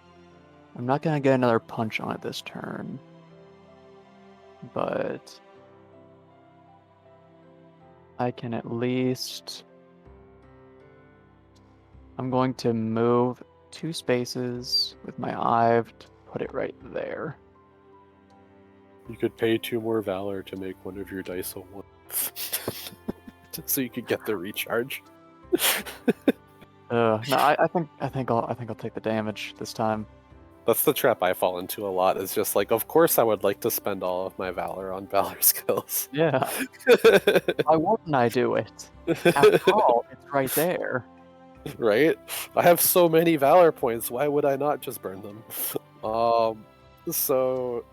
I'm not gonna get another punch on it this turn, but I can at least. I'm going to move 2 spaces with my Ive to put it right there. You could pay 2 more Valor to make one of your dice a 1. So you could get the recharge. No, I think I'll take the damage this time. That's the trap I fall into a lot. Is just like, of course, I would like to spend all of my valor on valor skills. Yeah. Why wouldn't I do it? After all, it's right there. Right? I have so many valor points. Why would I not just burn them? So,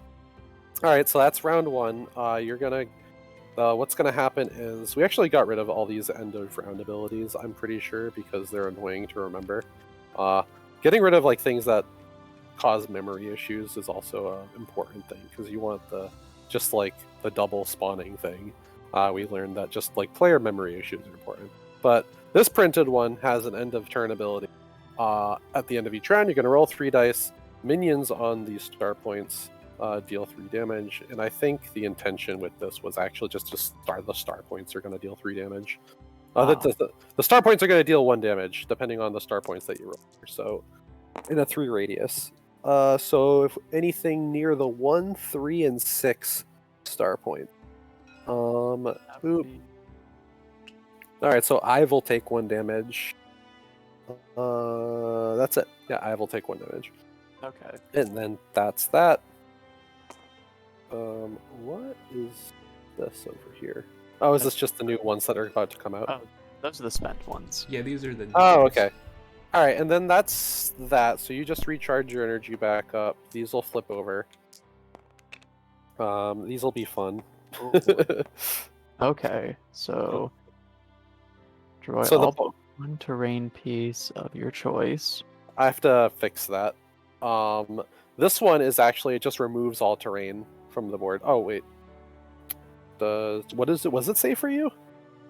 all right. So that's round one. You're gonna. What's gonna happen is we actually got rid of all these end of round abilities. I'm pretty sure because they're annoying to remember. Getting rid of like things that cause memory issues is also an important thing because you want just like the double spawning thing. We learned that just like player memory issues are important. But this printed one has an end of turn ability. At the end of each round, you're going to roll 3 dice. Minions on these star points deal 3 damage. And I think the intention with this was actually just to start the star points are going to deal 3 damage. The star points are going to deal 1 damage depending on the star points that you roll. So in a 3 radius. So if anything near the 1, 3, and 6 star point. Boop. Alright, so Ive will take 1 damage. That's it. Yeah, Ive will take 1 damage. Okay. And then that's that. What is this over here? Oh, is this just the new ones that are about to come out? Oh, those are the spent ones. Yeah, these are the. Oh, okay. All right, and then that's that. So you just recharge your energy back up. These will flip over. These will be fun. Okay, so draw So all but one terrain piece of your choice. I have to fix that. This one is actually, it just removes all terrain from the board. Oh wait, what is it? Was it say for you?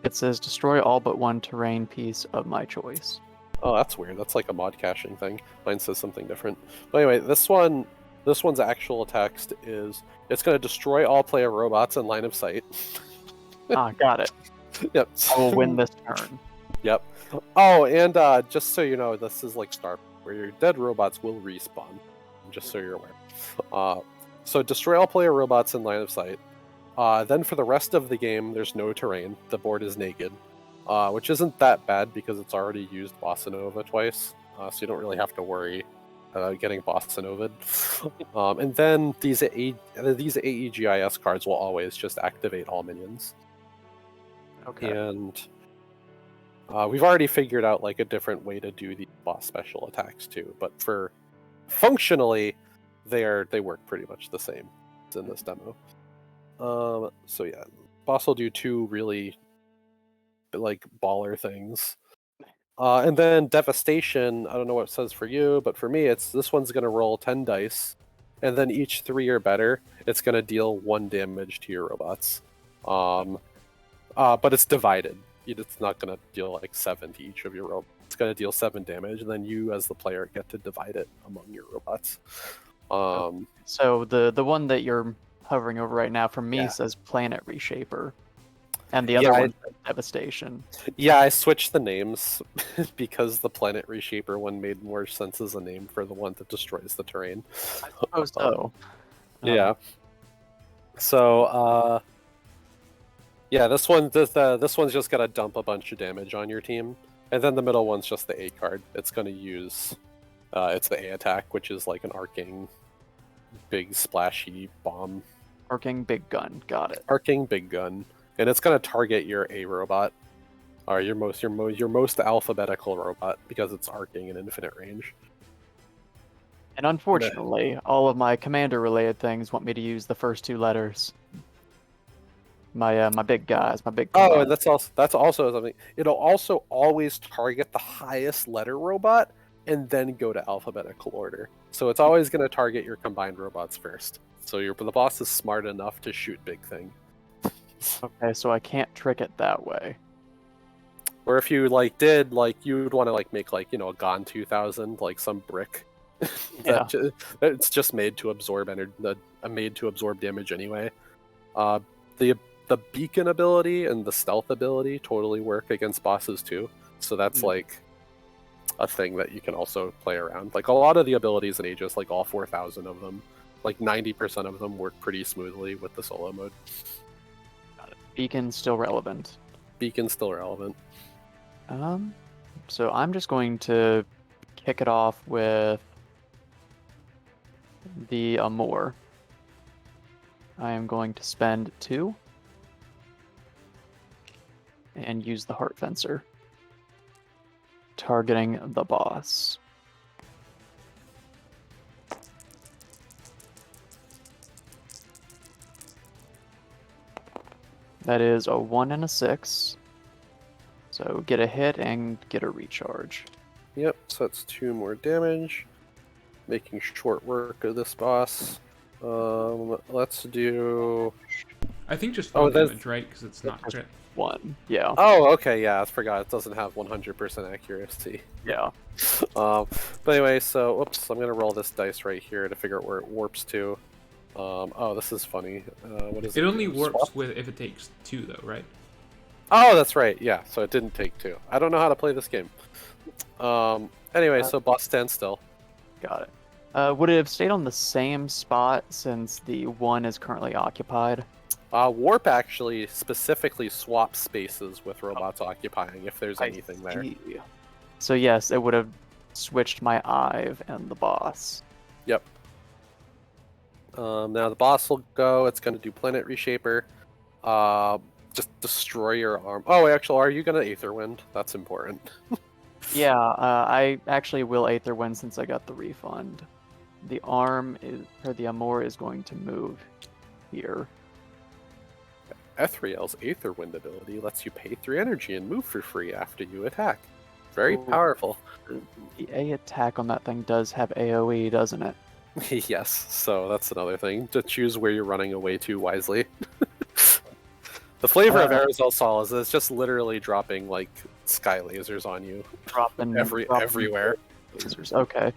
It says destroy all but one terrain piece of my choice. Oh, that's weird. That's like a mod caching thing. Mine says something different. But anyway, this one's actual text is it's going to destroy all player robots in line of sight. Got it. Yep. I will win this turn. Yep. Oh, and just so you know, this is like Star, where your dead robots will respawn. Just so you're aware. So destroy all player robots in line of sight. Then for the rest of the game, there's no terrain. The board is naked. Which isn't that bad because it's already used Bossa Nova twice, so you don't really have to worry getting Bossa Nova'd. And then these AEGIS cards will always just activate all minions. Okay. And we've already figured out like a different way to do the boss special attacks too, but for functionally, they work pretty much the same as in this demo. So yeah, boss will do 2 really like baller things. And then Devastation, I don't know what it says for you, but for me, it's this one's going to roll 10 dice, and then each 3 or better, it's going to deal 1 damage to your robots. But it's divided. It's not going to deal like 7 to each of your robots. It's going to deal 7 damage, and then you, as the player, get to divide it among your robots. So the one that you're hovering over right now from me Yeah. says Planet Reshaper. And the other one says Devastation. Yeah, I switched the names because the Planet Reshaper one made more sense as a name for the one that destroys the terrain. I suppose so. Yeah. So, yeah, this one's just gonna dump a bunch of damage on your team, and then the middle one's just the A card. It's gonna use, it's the A attack, which is like an arcing, big splashy bomb. Arcing Big Gun, got it. Arcing big gun, and it's gonna target your A robot, or your most alphabetical robot because it's arcing in infinite range. And unfortunately, all of my commander-related things want me to use the first 2 letters. My big guys, my big. Oh, and that's also something. It'll also always target the highest letter robot and then go to alphabetical order. So it's always going to target your combined robots first. So the boss is smart enough to shoot big thing. Okay, so I can't trick it that way. Or if you like did like you'd want to like make like a GON 2000 like some brick. Yeah. It's just made to absorb made to absorb damage anyway. The beacon ability and the stealth ability totally work against bosses too. So that's like a thing that you can also play around. Like a lot of the abilities in Aegis, like all 4,000 of them, like 90% of them work pretty smoothly with the solo mode. Got it. Beacon's still relevant. Beacon's still relevant. So I'm just going to kick it off with the Amor. I am going to spend 2 and use the Heart Fencer, targeting the boss. That is a 1 and a 6. So get a hit and get a recharge. Yep, so that's 2 more damage. Making short work of this boss. Let's do... I think just Oh, fall that's- damage, right? Because it's not crit. 1. Yeah. Oh, okay, yeah, I forgot. It doesn't have 100% accuracy. Yeah. But anyway, so, whoops, I'm gonna roll this dice right here to figure out where it warps to. Oh, this is funny. What is it? It only do? warps Swap? with if it takes 2, though, right? Oh, that's right. Yeah, so it didn't take 2. I don't know how to play this game. Anyway, so boss stands still. Got it. Would it have stayed on the same spot since the 1 is currently occupied? Warp actually specifically swaps spaces with robots occupying if there's anything there. See. So yes, it would have switched my Ive and the boss. Yep. Now the boss will go. It's going to do Planet Reshaper. Just destroy your arm. Oh, actually, are you going to Aether Wind? That's important. Yeah, I actually will Aether Wind since I got the refund. The arm is, or the Amor is going to move here. Ethriel's Aether Wind ability lets you pay 3 energy and move for free after you attack. Very Ooh. powerful. The A attack on that thing does have AoE, doesn't it? Yes, so that's another thing. To choose where you're running away to wisely. The flavor of Aerosol Sol is it's just literally dropping like sky lasers on you Dropping everywhere. lasers. Okay.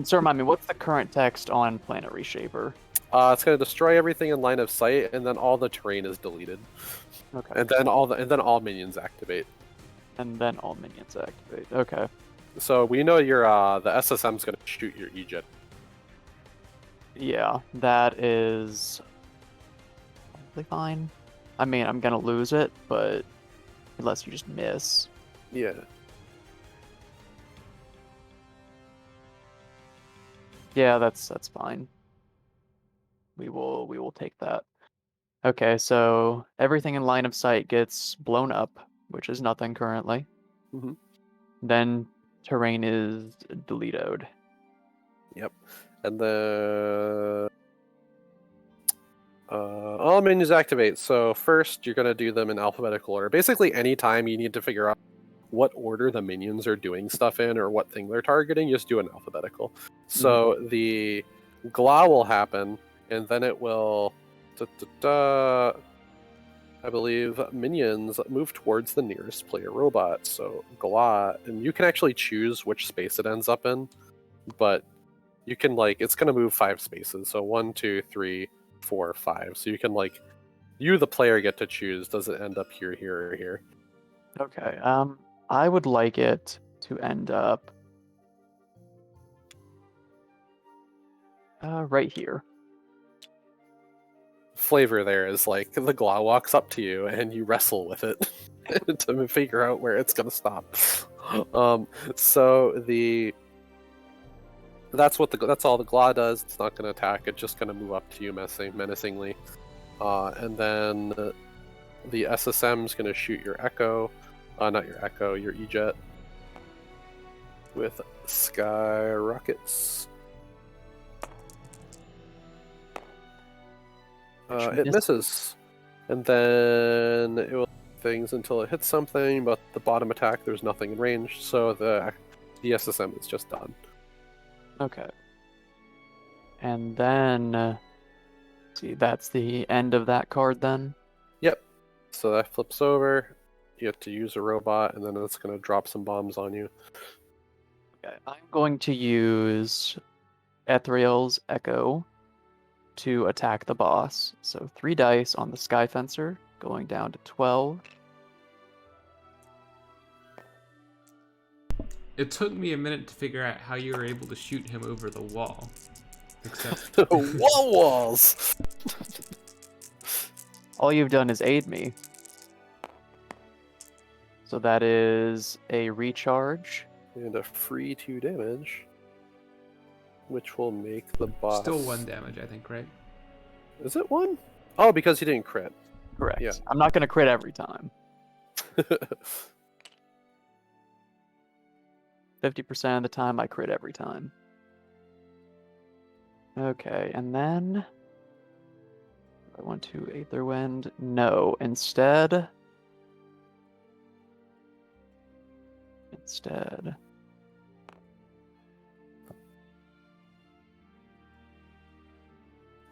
So remind me, what's the current text on Planet Reshaper? It's going to destroy everything in line of sight, and then all the terrain is deleted, Okay. and then all minions activate. And then all minions activate. Okay. So we know your the SSM's going to shoot your EGIT. Yeah, that is probably fine. I mean, I'm gonna lose it, but unless you just miss. Yeah. Yeah, that's fine. We will take that. Okay, so everything in line of sight gets blown up, which is nothing currently. Mhm. Then terrain is deleted. Yep. And the all menus activate. So first, you're going to do them in alphabetical order. Basically, anytime you need to figure out what order the minions are doing stuff in or what thing they're targeting, just do an alphabetical. So the Gla will happen, and then it will, I believe, minions move towards the nearest player robot. So Gla, and you can actually choose which space it ends up in, but you can it's going to move 5 spaces. So 1, 2, 3, 4, 5. So you can you the player get to choose, does it end up here, here, or here? Okay. I would like it to end up right here. Flavor there is the Gla walks up to you and you wrestle with it to figure out where it's going to stop. So that's all the Gla does. It's not going to attack. It's just going to move up to you menacingly. And then the SSM is going to shoot your Echo. Not your Echo, your E-Jet. With Sky Rockets. It misses. And then it will things until it hits something, but the bottom attack, there's nothing in range, so the SSM is just done. Okay. And then, see, that's the end of that card then? Yep. So that flips over. You have to use a robot, and then it's going to drop some bombs on you. Okay, I'm going to use Ethriel's Echo to attack the boss. So 3 dice on the Sky Fencer, going down to 12. It took me a minute to figure out how you were able to shoot him over the wall. Except Wall walls! All you've done is aid me. So that is a recharge. And a free 2 damage. which will make the boss... Still 1 damage, I think, right? Is it 1? Oh, because he didn't crit. Correct. Yeah. I'm not going to crit every time. 50% of the time, I crit every time. Okay, and then... I want to Aether Wind. No, instead...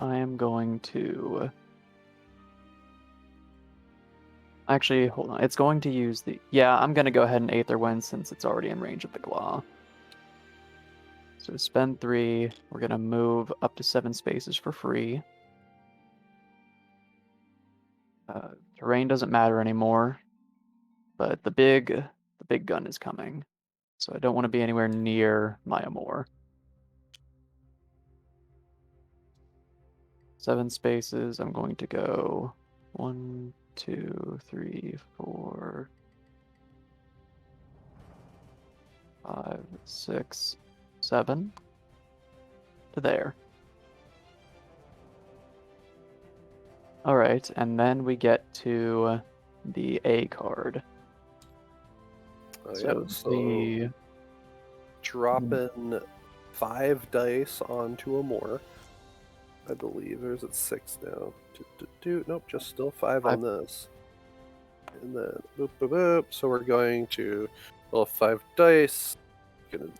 I am going to... Actually, hold on. It's going to use the... Yeah, I'm going to go ahead and Aether Wind since it's already in range of the Claw. So spend 3. We're going to move up to 7 spaces for free. Terrain doesn't matter anymore, but the big gun is coming. So I don't want to be anywhere near my Amor. 7 spaces. I'm going to go 1, 2, 3, 4, 5, 6, 7 to there. All right, and then we get to the A card. Oh, So yeah, so the dropping 5 dice onto a more. I believe there's at 6 now. Nope, just still 5 on this. And then boop boop boop. So we're going to roll 5 dice.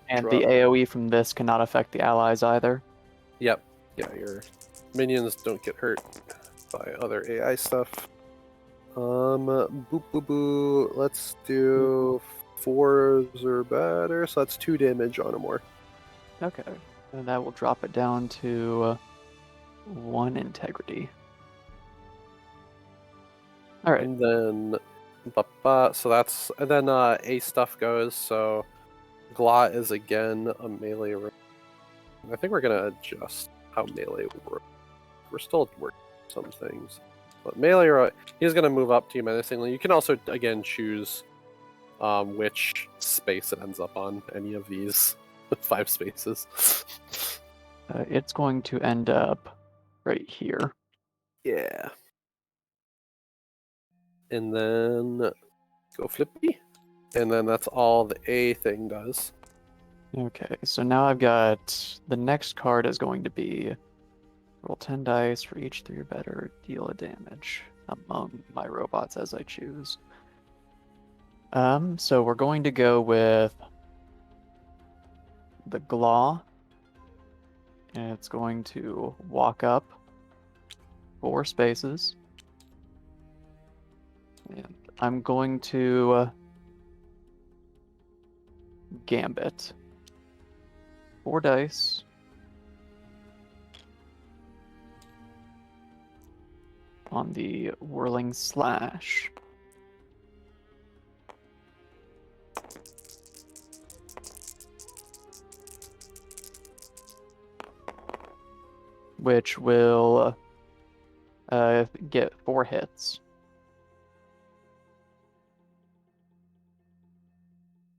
And the AoE from this cannot affect the allies either. Yep. Yeah, your minions don't get hurt by other AI stuff. Boop boop boo. Let's do 4s or better. So that's 2 damage on a more. Okay. And that will drop it down to 1 integrity. All right. And then, so that's, and then A stuff goes. So Glot is again a melee. I think we're gonna adjust how melee works. We're still working some things, but melee. He's gonna move up to you menacingly. You can also again choose which space it ends up on. Any of these 5 spaces. It's going to end up right here. Yeah. And then go flippy. And then that's all the A thing does. Okay, so now I've got the next card is going to be roll 10 dice for each 3 or better, deal a damage among my robots as I choose. So we're going to go with the Glaw. And it's going to walk up 4 spaces. And I'm going to Gambit. 4 dice. On the Whirling Slash. Which will get 4 hits.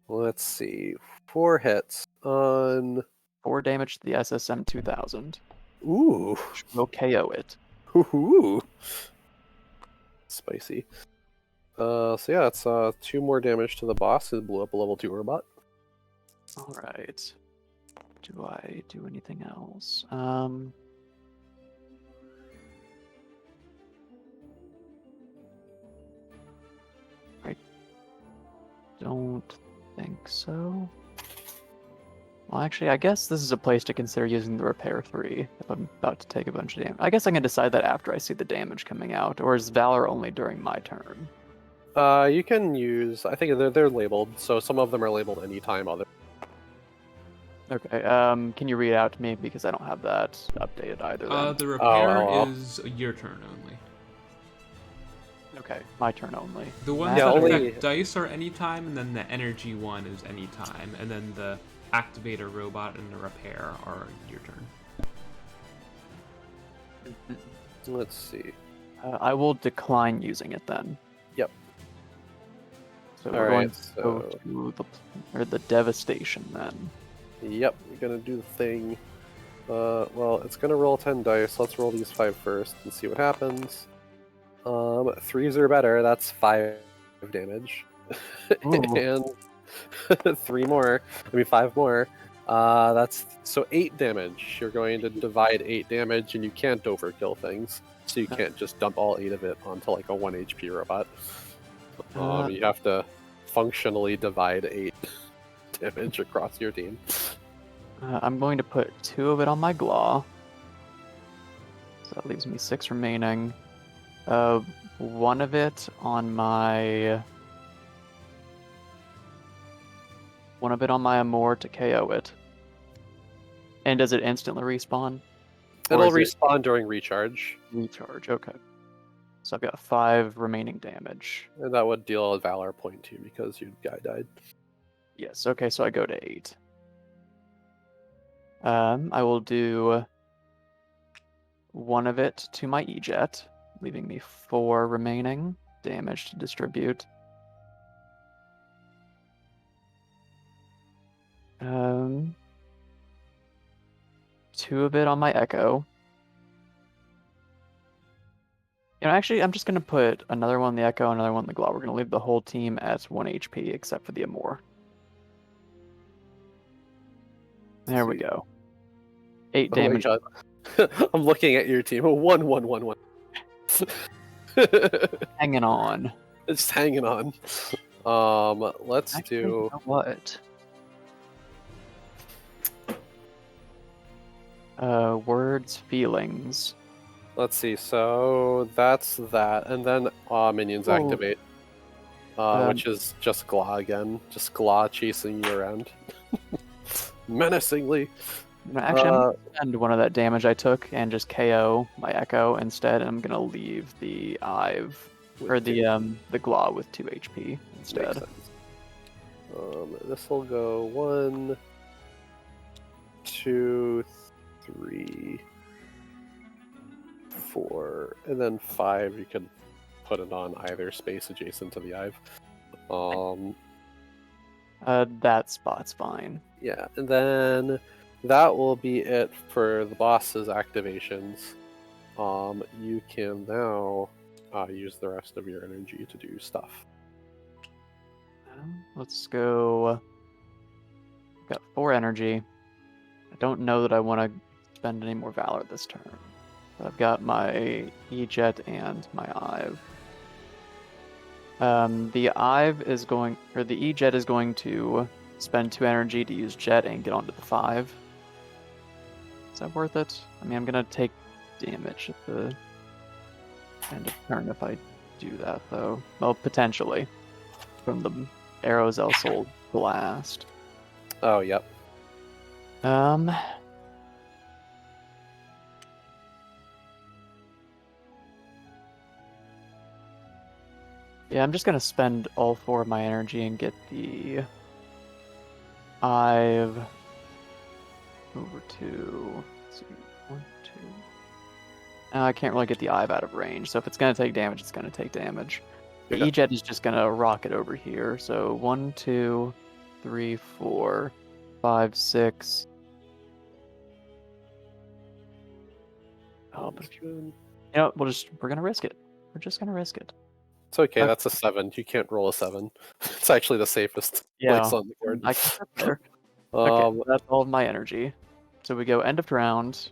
Let's see. 4 hits on... 4 damage to the SSM 2000. Ooh. Which will KO it. Ooh. Spicy. So yeah, it's 2 more damage to the boss who blew up a level 2 robot. Alright. Do I do anything else? I don't think so. Well, actually, I guess this is a place to consider using the Repair 3 if I'm about to take a bunch of damage. I guess I can decide that after I see the damage coming out, or is Valor only during my turn? You can use... I think they're labeled, so some of them are labeled anytime, other... Okay, can you read it out to me? Because I don't have that updated either then. The repair is your turn only. Okay, my turn only. The ones Yeah, that only- affect dice are anytime, and then the energy one is anytime, and then the activator robot and the repair are your turn. Let's see. I will decline using it then. Yep. So we're going to so... go to the Devastation then. Yep, we're gonna do the thing. Well, it's gonna roll 10 dice. Let's roll these 5 first and see what happens. 3s or better, that's 5 damage. Ooh. And 5 more. That's so 8 damage. You're going to divide 8 damage, and you can't overkill things. So you can't just dump all 8 of it onto like a 1 HP robot. You have to functionally divide 8 damage across your team. I'm going to put 2 of it on my Glaw. So that leaves me 6 remaining. 1 of it on my... 1 of it on my Amor to KO it. And does it instantly respawn? It'll respawn during recharge. Recharge, okay. So I've got 5 remaining damage. And that would deal a Valor point too, because your guy died. Yes, okay, so I go to 8. I will do 1 of it to my E-Jet, leaving me 4 remaining damage to distribute. 2 of it on my Echo. Actually, I'm just going to put another one on the Echo, another one on the Glaw. We're going to leave the whole team at 1 HP, except for the Amor. There we go. 8 damage. Oh my God. I'm looking at your team. 1, 1, 1, 1. Hanging on. It's hanging on. Let's Actually, do. you know what? Words, feelings. Let's see. So that's that, and then minions Oh. activate, which is just Glaw again. Just Glaw chasing you around, menacingly. Actually, I'm going to spend 1 of that damage I took and just KO my Echo instead. And I'm going to leave the Ive or the Glaw with 2 HP instead. This will go 1, 2, 3, 4, and then 5. You can put it on either space adjacent to the Ive. That spot's fine. Yeah, and then that will be it for the boss's activations. You can now use the rest of your energy to do stuff. Let's go. Got 4 energy. I don't know that I want to spend any more Valor this turn. But I've got my E-Jet and my Ive. The Ive is going, or the E-Jet is going to spend 2 energy to use Jet and get onto the 5. Is that worth it? I mean, I'm gonna take damage at the end of turn if I do that, though. Well, potentially. From the Aerozel Soul Blast. Oh, yep. Yeah, I'm just gonna spend all 4 of my energy and get the Ive over to, let's see, 1, 2. I can't really get the Ive out of range, so if it's gonna take damage, it's gonna take damage. The Yeah. E-Jet is just gonna rocket over here, so 1, 2, 3, 4, 5, 6. Oh, but we're gonna risk it. We're just gonna risk it. It's okay, Okay. that's a 7. You can't roll a 7. It's actually the safest Yeah, place on the board. I can sit there. Okay, that's all of my energy. So we go end of round.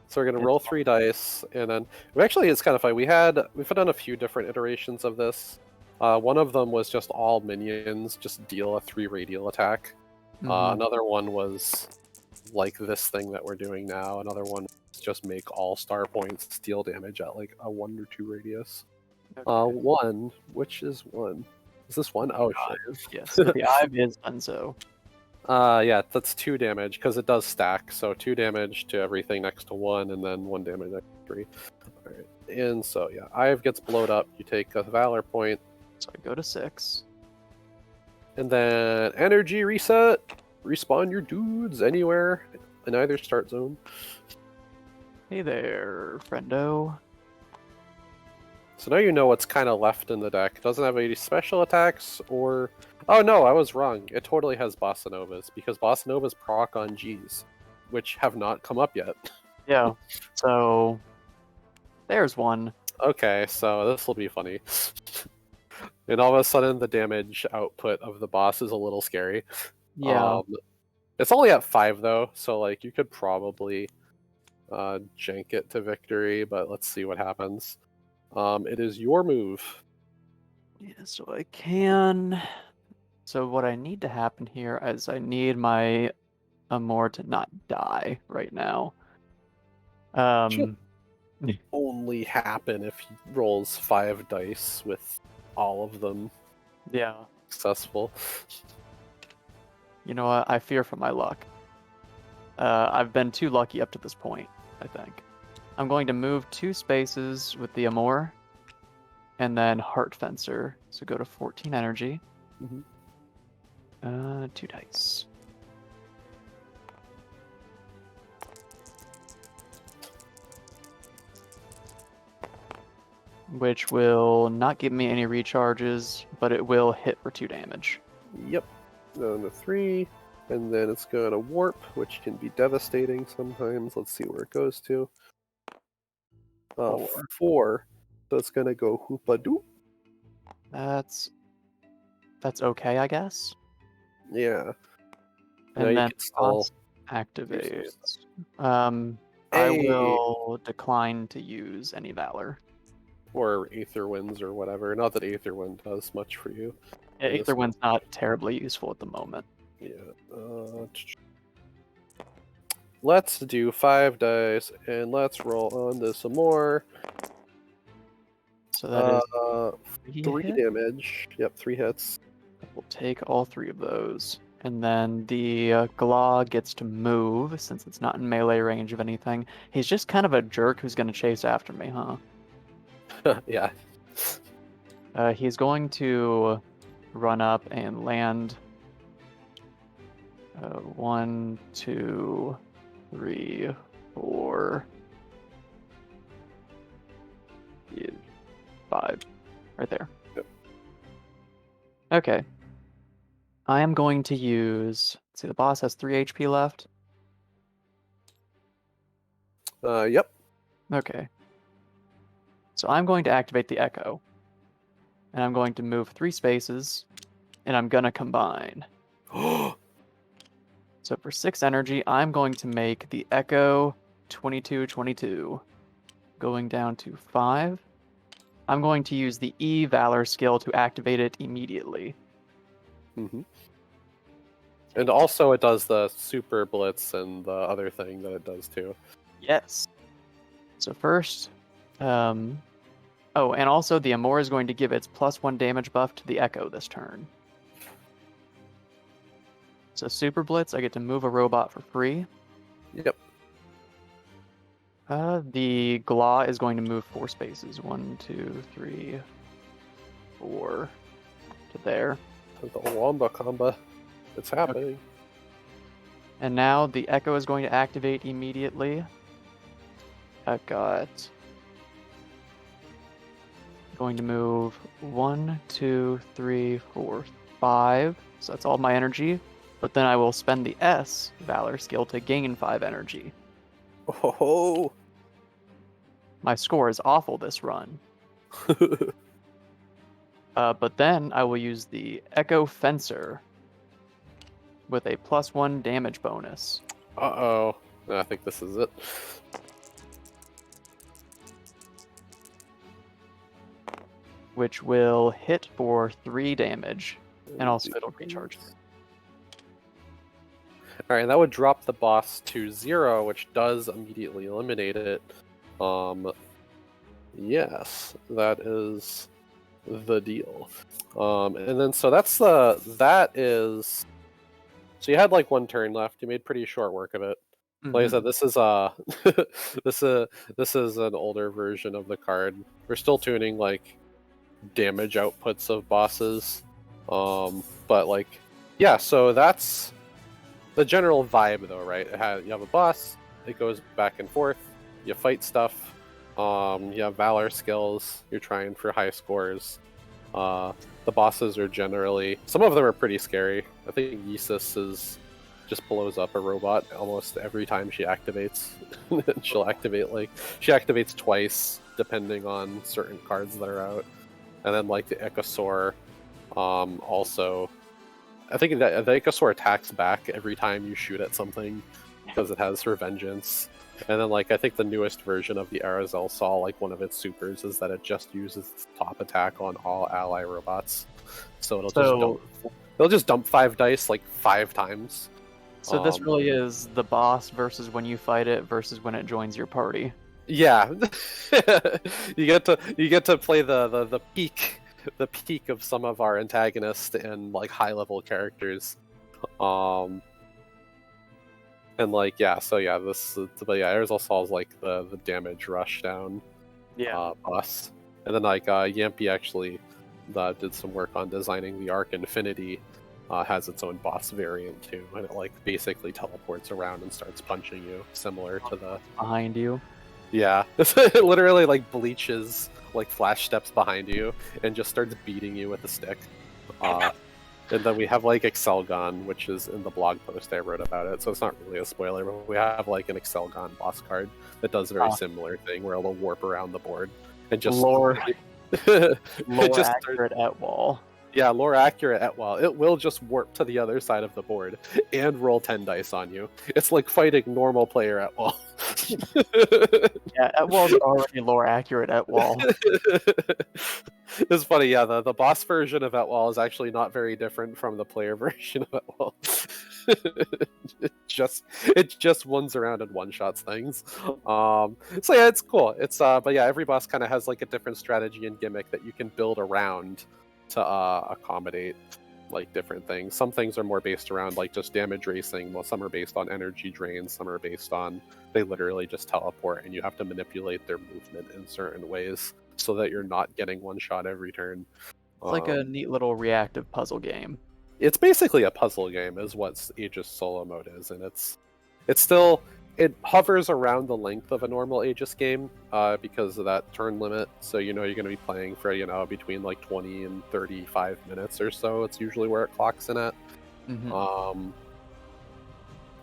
So we're gonna roll 3 dice, and then actually it's kind of fun. We've done a few different iterations of this. One of them was just all minions just deal a 3 radial attack. Another one was like this thing that we're doing now. Another one was just make all star points deal damage at like a 1 or 2 radius. Okay. Which is 1? Is this 1? Oh shit. Yes, the Ive is Unzo. Yeah, that's 2 damage because it does stack. So 2 damage to everything next to 1, and then 1 damage next to 3. All right, and so yeah, Ive gets blowed up. You take a Valor point. So I go to 6. And then energy reset. Respawn your dudes anywhere in either start zone. Hey there, friendo. So now you know what's kind of left in the deck. It doesn't have any special attacks or... Oh no, I was wrong. It totally has Bossa Novas because Bossa Novas proc on Gs. which have not come up yet. Yeah. So there's one. Okay, so this will be funny. And all of a sudden, the damage output of the boss is a little scary. Yeah. It's only at 5 though, so like you could probably jank it to victory, but let's see what happens. It is your move. Yeah, so I can. So what I need to happen here is I need my Amor to not die right now. Should only happen if he rolls 5 dice with all of them Yeah. successful. You know what? I fear for my luck. I've been too lucky up to this point, I think. I'm going to move 2 spaces with the Amor, and then Heart Fencer. So go to 14 energy. 2 dice. Which will not give me any recharges, but it will hit for 2 damage. Yep. Down to 3, and then it's going to warp, which can be devastating sometimes. Let's see where it goes to. 4. So it's going to go Hoopadoo. That's okay, I guess. Yeah. And you then can still activates. I Hey. will decline to use any Valor. Or Aether Winds or whatever. Not that Aether Wind does much for you. Yeah, in this Aether Wind's not terribly useful at the moment. Yeah. Let's do 5 dice, and let's roll on this some more. So that is 3 hit? damage. Yep, 3 hits. We'll take all 3 of those. And then the Glaw gets to move, since it's not in melee range of anything. He's just kind of a jerk who's going to chase after me, huh? Yeah. He's going to run up and land 1, 2, 3, 4, 5. Right there. Yep. Okay. I am going to use... Let's see, the boss has 3 HP left. Yep. Okay. So I'm going to activate the Echo. And I'm going to move 3 spaces. And I'm going to combine. So for 6 energy, I'm going to make the Echo 22/22. Going down to 5. I'm going to use the E Valor skill to activate it immediately. Mm-hmm. And also it does the Super Blitz and the other thing that it does too. Yes. So first... Oh, and also the Amor is going to give its +1 damage buff to the Echo this turn. So Super Blitz, I get to move a robot for free. Yep. The Glaw is going to move 4 spaces. 1, 2, 3, 4 to there. The Wamba combo. It's happening. Okay. And now the Echo is going to activate immediately. I've got... Going to move 1, 2, 3, 4, 5. So that's all my energy. But then I will spend the S Valor skill to gain 5 energy. Oh. My score is awful this run. But then I will use the Echo Fencer with a +1 damage bonus. Uh-oh. I think this is it. Which will hit for 3 damage. And also it'll recharge. Alright, that would drop the boss to 0, which does immediately eliminate it. Yes, that is the deal. And then so that is... So you had like 1 turn left. You made pretty short work of it. Like I said, this is this is an older version of the card. We're still tuning like damage outputs of bosses, but like, yeah. So that's the general vibe, though, right? You have a boss. It goes back and forth. You fight stuff. You have Valor skills. You're trying for high scores. The bosses are generally... Some of them are pretty scary. I think AEGIS is just blows up a robot almost every time she activates. She activates twice depending on certain cards that are out. And then like the Ichthyosaur, also, I think that the Ichthyosaur attacks back every time you shoot at something because it has her vengeance. And then like I think the newest version of the Arizal Saw, like one of its supers is that it just uses its top attack on all ally robots. So it'll just dump 5 dice like 5 times. So this really is the boss versus when you fight it versus when it joins your party. Yeah. you get to play the peak of some of our antagonists and like high level characters. And like Arizal Saw is like the damage rush down boss. And then like Yampy actually did some work on designing the Arc Infinity. Has its own boss variant too, and it like basically teleports around and starts punching you, similar to the behind you. Yeah, it literally like bleaches, like flash steps behind you, and just starts beating you with a stick. And then we have like Excelgon, which is in the blog post I wrote about it, so it's not really a spoiler, but we have like an Excelgon boss card that does a very similar thing, where it'll warp around the board and just lore just accurate at wall. Yeah, lore accurate at wall. It will just warp to the other side of the board and roll 10 dice on you. It's like fighting normal player at wall. Yeah, at wall's already lore accurate at wall. It's funny, yeah, the boss version of Etwall is actually not very different from the player version of Etwall. it just runs around and one-shots things. So yeah, it's cool. It's but yeah, every boss kind of has like a different strategy and gimmick that you can build around to accommodate like different things. Some things are more based around like just damage racing, while some are based on energy drains, some are based on they literally just teleport and you have to manipulate their movement in certain ways so that you're not getting one shot every turn. It's like a neat little reactive puzzle game. It's basically a puzzle game is what Aegis solo mode is, and it hovers around the length of a normal Aegis game because of that turn limit. So you're going to be playing for between like 20 and 35 minutes or so. It's usually where it clocks in at. Mm-hmm.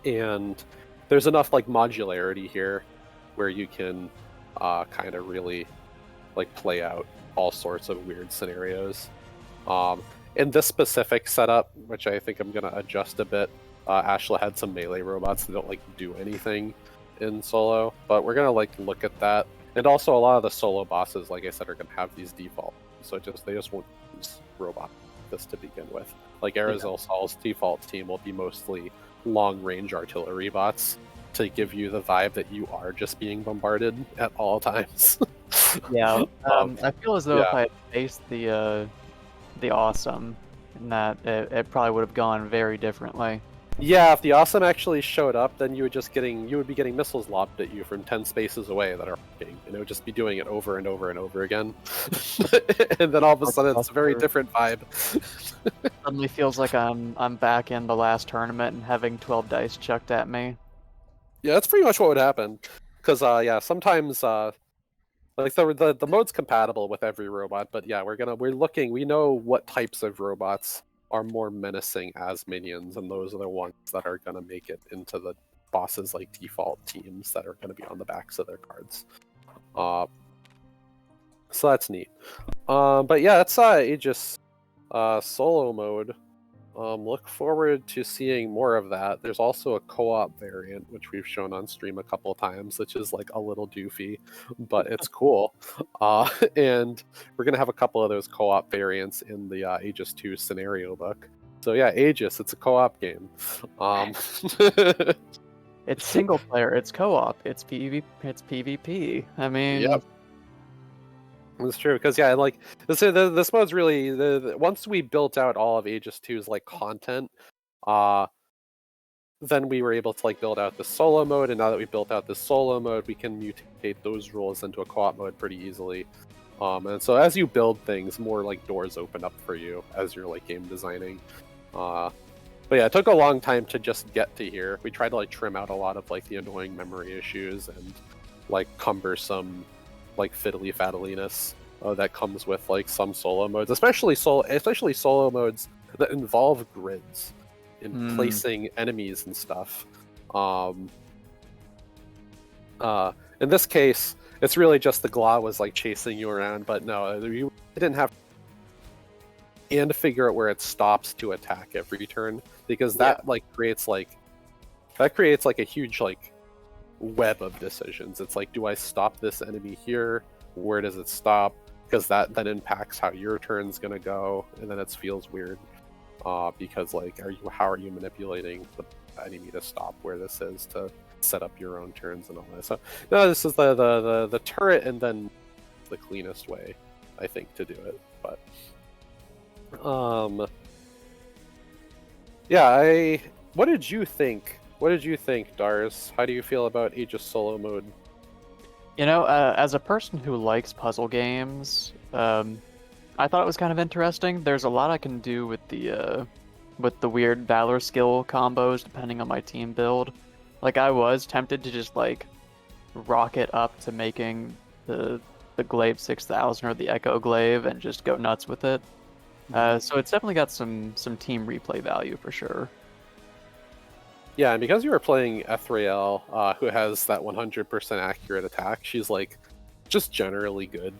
And there's enough like modularity here where you can kind of really like play out all sorts of weird scenarios. In this specific setup, which I think I'm going to adjust a bit, Ashla had some melee robots that don't like do anything in solo, but we're gonna like look at that. And also a lot of the solo bosses, like I said, are gonna have these default. So they just won't use robot this to begin with. Like Arizal Saw's default team will be mostly long range artillery bots to give you the vibe that you are just being bombarded at all times. Yeah. I feel as though if I faced the awesome, in that it probably would have gone very differently. Yeah, if the awesome actually showed up, then you would be getting missiles lobbed at you from 10 spaces away that are working, and it would just be doing it over and over and over again. And then all of a sudden it's a very different vibe. Suddenly feels like I'm back in the last tournament and having 12 dice chucked at me. Yeah, that's pretty much what would happen. Because sometimes like the mode's compatible with every robot, but yeah, we know what types of robots are more menacing as minions, and those are the ones that are going to make it into the boss's like default teams that are going to be on the backs of their cards. So that's neat. But yeah, that's Aegis solo mode. Look forward to seeing more of that. There's also a co-op variant, which we've shown on stream a couple times, which is like a little doofy, but it's cool. And we're going to have a couple of those co-op variants in the Aegis 2 scenario book. So yeah, Aegis, it's a co-op game. It's single player, it's co-op, it's PvP. I mean... Yep. That's true, because yeah, like this mode's really once we built out all of Aegis 2's like content, then we were able to like build out the solo mode, and now that we built out this solo mode, we can mutate those rules into a co-op mode pretty easily. And so as you build things, more like doors open up for you as you're like game designing. But yeah, it took a long time to just get to here. We tried to like trim out a lot of like the annoying memory issues and like cumbersome like fiddly-faddliness that comes with like some solo modes, especially solo modes that involve grids. placing enemies and stuff. In this case, it's really just the Gla was like chasing you around, but no, you didn't have and figure out where it stops to attack every turn, because that creates like a huge like web of decisions. It's like, do I stop this enemy here? Where does it stop? Because that then impacts how your turn's gonna go, and then it feels weird. Because like, how are you manipulating the enemy to stop where this is to set up your own turns and all that? So no, this is the turret, and then the cleanest way, I think, to do it. But yeah, what did you think? What did you think, Dars? How do you feel about Aegis solo mode? You know, as a person who likes puzzle games, I thought it was kind of interesting. There's a lot I can do with the weird Valor skill combos depending on my team build. Like, I was tempted to just like rocket up to making the Glaive 6000 or the Echo Glaive and just go nuts with it. So it's definitely got some team replay value for sure. Yeah, and because you were playing Ethrael, who has that 100% accurate attack, she's like just generally good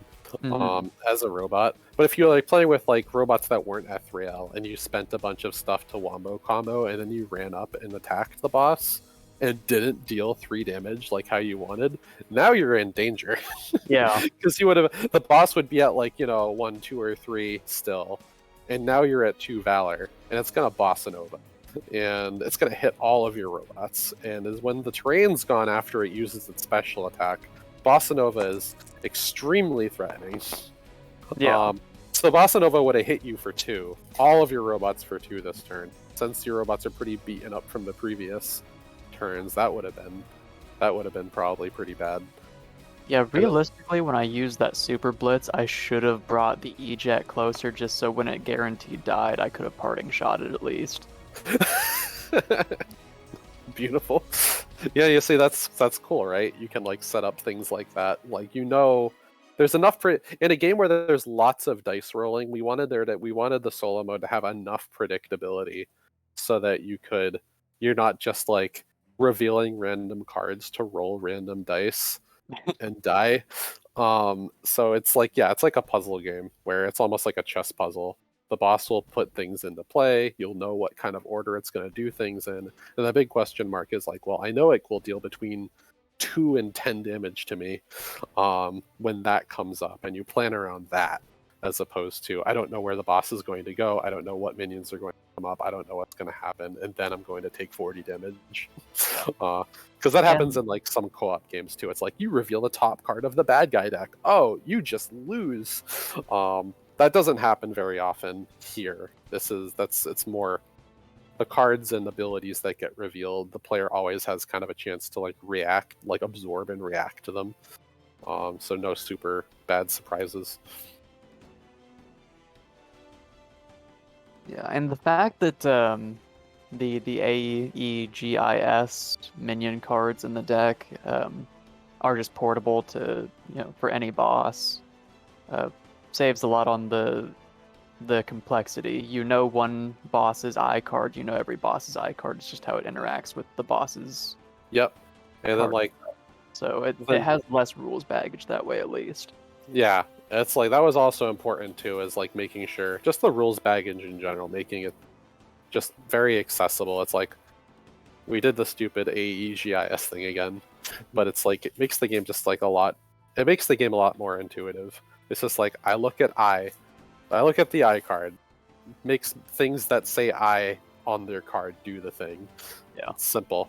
as a robot. But if you're like playing with like robots that weren't Ethrael, and you spent a bunch of stuff to wombo combo, and then you ran up and attacked the boss and didn't deal 3 damage like how you wanted, now you're in danger. Yeah. Because the boss would be at like, 1, 2, or 3 still, and now you're at 2 Valor, and it's gonna bossa nova. And it's going to hit all of your robots. And is when the terrain's gone after it uses its special attack, Bossa Nova is extremely threatening. Yeah. So Bossa Nova would have hit you for 2. All of your robots for 2 this turn. Since your robots are pretty beaten up from the previous turns, that would have been probably pretty bad. Yeah, realistically, when I used that Super Blitz, I should have brought the E-Jet closer just so when it guaranteed died, I could have parting shot it at least. Beautiful. Yeah, you see, that's cool, right? You can like set up things like that. Like, there's enough in a game where there's lots of dice rolling. We wanted the solo mode to have enough predictability so that you're not just like revealing random cards to roll random dice and die. So it's like a puzzle game where it's almost like a chess puzzle. The boss will put things into play. You'll know what kind of order it's going to do things in. And the big question mark is like, well, I know it will deal between 2 and 10 damage to me when that comes up. And you plan around that, as opposed to, I don't know where the boss is going to go. I don't know what minions are going to come up. I don't know what's going to happen. And then I'm going to take 40 damage. Because that happens in like some co-op games too. It's like, you reveal the top card of the bad guy deck. Oh, you just lose. That doesn't happen very often here. It's more the cards and abilities that get revealed. The player always has kind of a chance to like react, like absorb and react to them. So no super bad surprises. Yeah, and the fact that the AEGIS minion cards in the deck are just portable to for any boss saves a lot on the complexity. One boss's eye card, every boss's eye card. It's just how it interacts with the boss's. Yep. And then like, so it has less rules baggage that way, at least. Yeah, it's like that was also important too, is like making sure just the rules baggage in general, making it just very accessible. It's like we did the stupid AEGIS thing again, but it's like it makes the game just like it makes the game a lot more intuitive. It's just like I look at the eye card, makes things that say I on their card do the thing. Yeah, it's simple.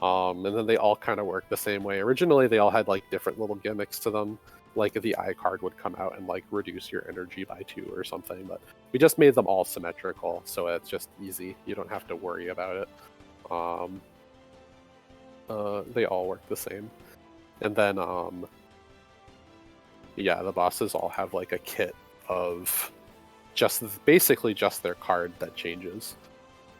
And then they all kind of work the same way. Originally, they all had like different little gimmicks to them. Like the eye card would come out and like reduce your energy by 2 or something, but we just made them all symmetrical, so it's just easy. You don't have to worry about it. They all work the same. And then the bosses all have like a kit of basically just their card that changes.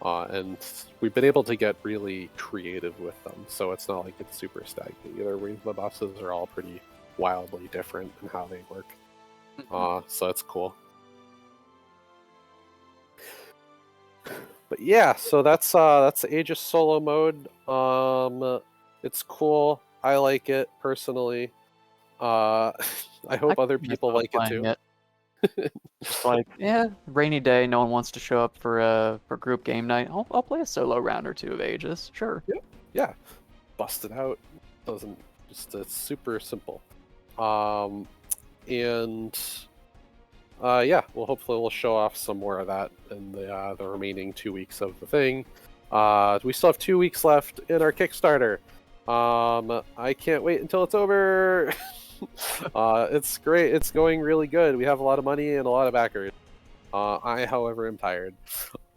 And we've been able to get really creative with them, so it's not like it's super stagnant either. The bosses are all pretty wildly different in how they work. So it's cool. But yeah, so that's Aegis solo mode. It's cool. I like it personally. I hope I other can see people myself like it playing too. Just like, yeah, rainy day, no one wants to show up for group game night. I'll play a solo round or two of Aegis, sure. Yep. Yeah, bust it out. Doesn't just it's super simple. And yeah, well, hopefully we'll show off some more of that in the remaining 2 weeks of the thing. We still have 2 weeks left in our Kickstarter. I can't wait until it's over. It's great. It's going really good. We have a lot of money and a lot of backers. I, however, am tired.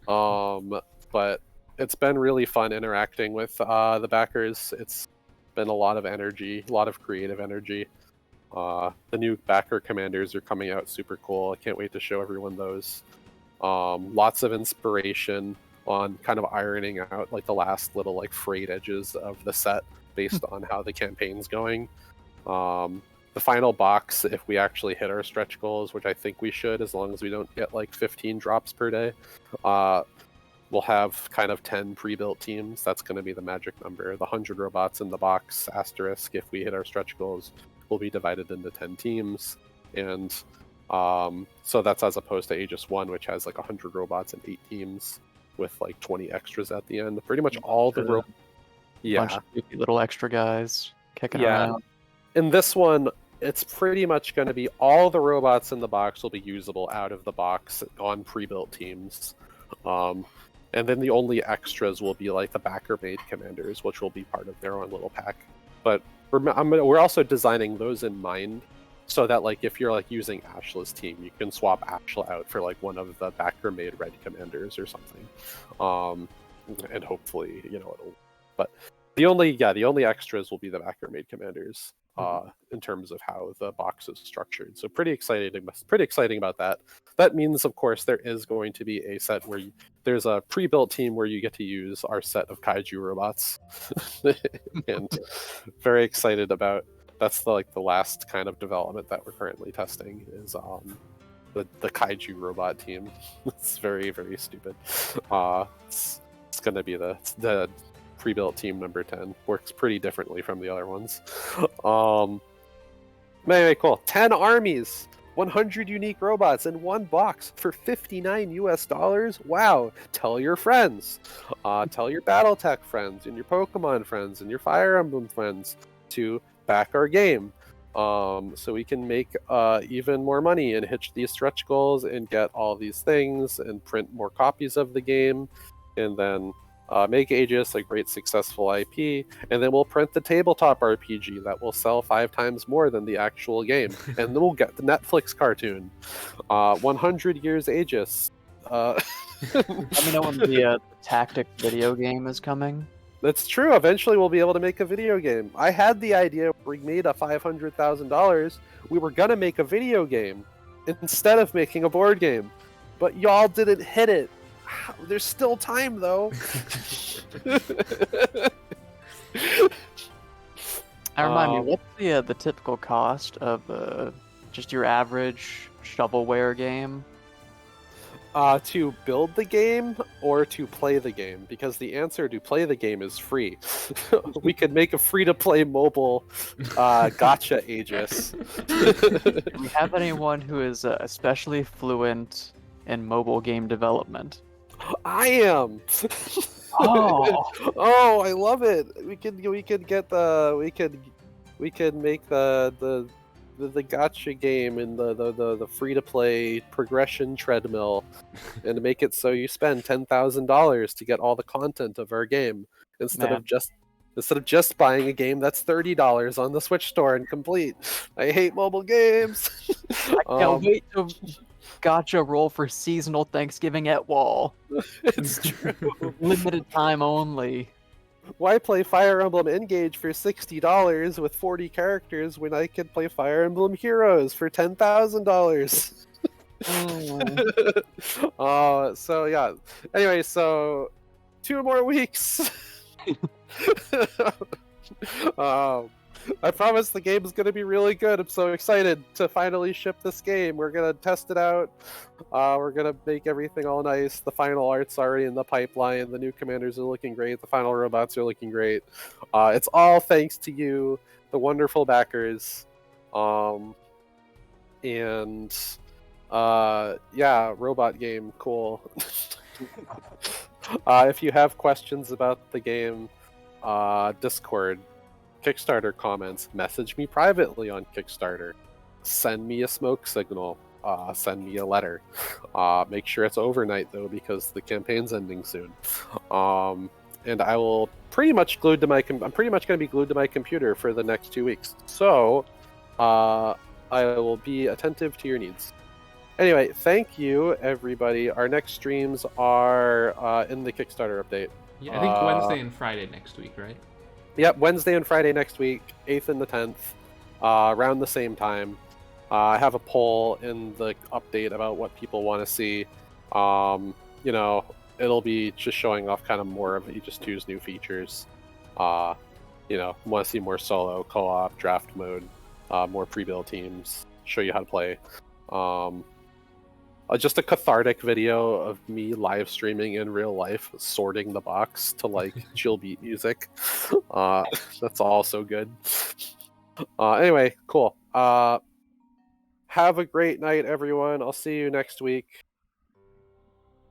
But it's been really fun interacting with the backers. It's been a lot of energy, a lot of creative energy. The new backer commanders are coming out super cool. I can't wait to show everyone those. Lots of inspiration on kind of ironing out like the last little like frayed edges of the set based on how the campaign's going. The final box, if we actually hit our stretch goals, which I think we should, as long as we don't get like 15 drops per day, we'll have kind of 10 pre-built teams. That's going to be the magic number. The 100 robots in the box, asterisk, if we hit our stretch goals, will be divided into 10 teams. And so that's as opposed to Aegis 1, which has like 100 robots and 8 teams with like 20 extras at the end. Pretty much all the bunch yeah. of goofy little extra guys kicking Yeah. around. In this one, it's pretty much going to be all the robots in the box will be usable out of the box on pre-built teams. And then the only extras will be like the backer-made commanders, which will be part of their own little pack. But we're also designing those in mind so that like if you're like using Ashla's team, you can swap Ashla out for like one of the backer-made red commanders or something. And hopefully, it'll. But the only extras will be the backer-made commanders. In terms of how the box is structured. So pretty exciting about that. That means, of course, there is going to be a set where there's a pre-built team where you get to use our set of kaiju robots. And very excited about that's the last kind of development that we're currently testing is the kaiju robot team. It's very, very stupid. It's going to be the pre-built team number 10. Works pretty differently from the other ones. Anyway, cool. 10 armies, 100 unique robots in one box for $59 US. Wow. Tell your friends. Tell your Battletech friends and your Pokemon friends and your Fire Emblem friends to back our game. So we can make even more money and hit these stretch goals and get all these things and print more copies of the game. And then make Aegis a great successful IP, and then we'll print the tabletop RPG that will sell 5 times more than the actual game, and then we'll get the Netflix cartoon. 100 years Aegis. Let me know when the tactic video game is coming. That's true. Eventually, we'll be able to make a video game. I had the idea. We made a $500,000. We were gonna make a video game instead of making a board game, but y'all didn't hit it. There's still time, though. Remind me, what's the typical cost of just your average shovelware game? To build the game or to play the game? Because the answer to play the game is free. We could make a free-to-play mobile gotcha Aegis. Do we have anyone who is especially fluent in mobile game development? I am. Oh, I love it. We could make the gotcha game and the free to play progression treadmill, and make it so you spend $10,000 to get all the content of our game instead of just buying a game that's $30 on the Switch store and complete. I hate mobile games. I can't wait to gotcha roll for seasonal Thanksgiving at Wall. It's true. Limited time only. Why play Fire Emblem Engage for $60 with 40 characters when I could play Fire Emblem Heroes for $10,000? So yeah. Anyway, so 2 more weeks. I promise the game is going to be really good. I'm so excited to finally ship this game. We're going to test it out. We're going to make everything all nice. The final art's already in the pipeline. The new commanders are looking great. The final robots are looking great. It's all thanks to you, the wonderful backers. And yeah, robot game, cool. If you have questions about the game, Discord, Kickstarter comments, message me privately on Kickstarter, send me a smoke signal, send me a letter. Make sure it's overnight though, because the campaign's ending soon. And I will pretty much I'm pretty much going to be glued to my computer for the next 2 weeks. So, I will be attentive to your needs. Anyway, thank you, everybody. Our next streams are in the Kickstarter update. Yeah, I think Wednesday and Friday next week, right? Yep, Wednesday and Friday next week, 8th and the 10th, around the same time. I have a poll in the update about what people want to see. You know, it'll be just showing off kind of more of Aegis 2's new features. You know, want to see more solo, co-op, draft mode, more pre-built teams, show you how to play. Just a cathartic video of me live streaming in real life, sorting the box to like chill beat music. That's also good. Anyway, cool. Have a great night, everyone. I'll see you next week.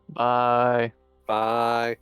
Bye. Bye.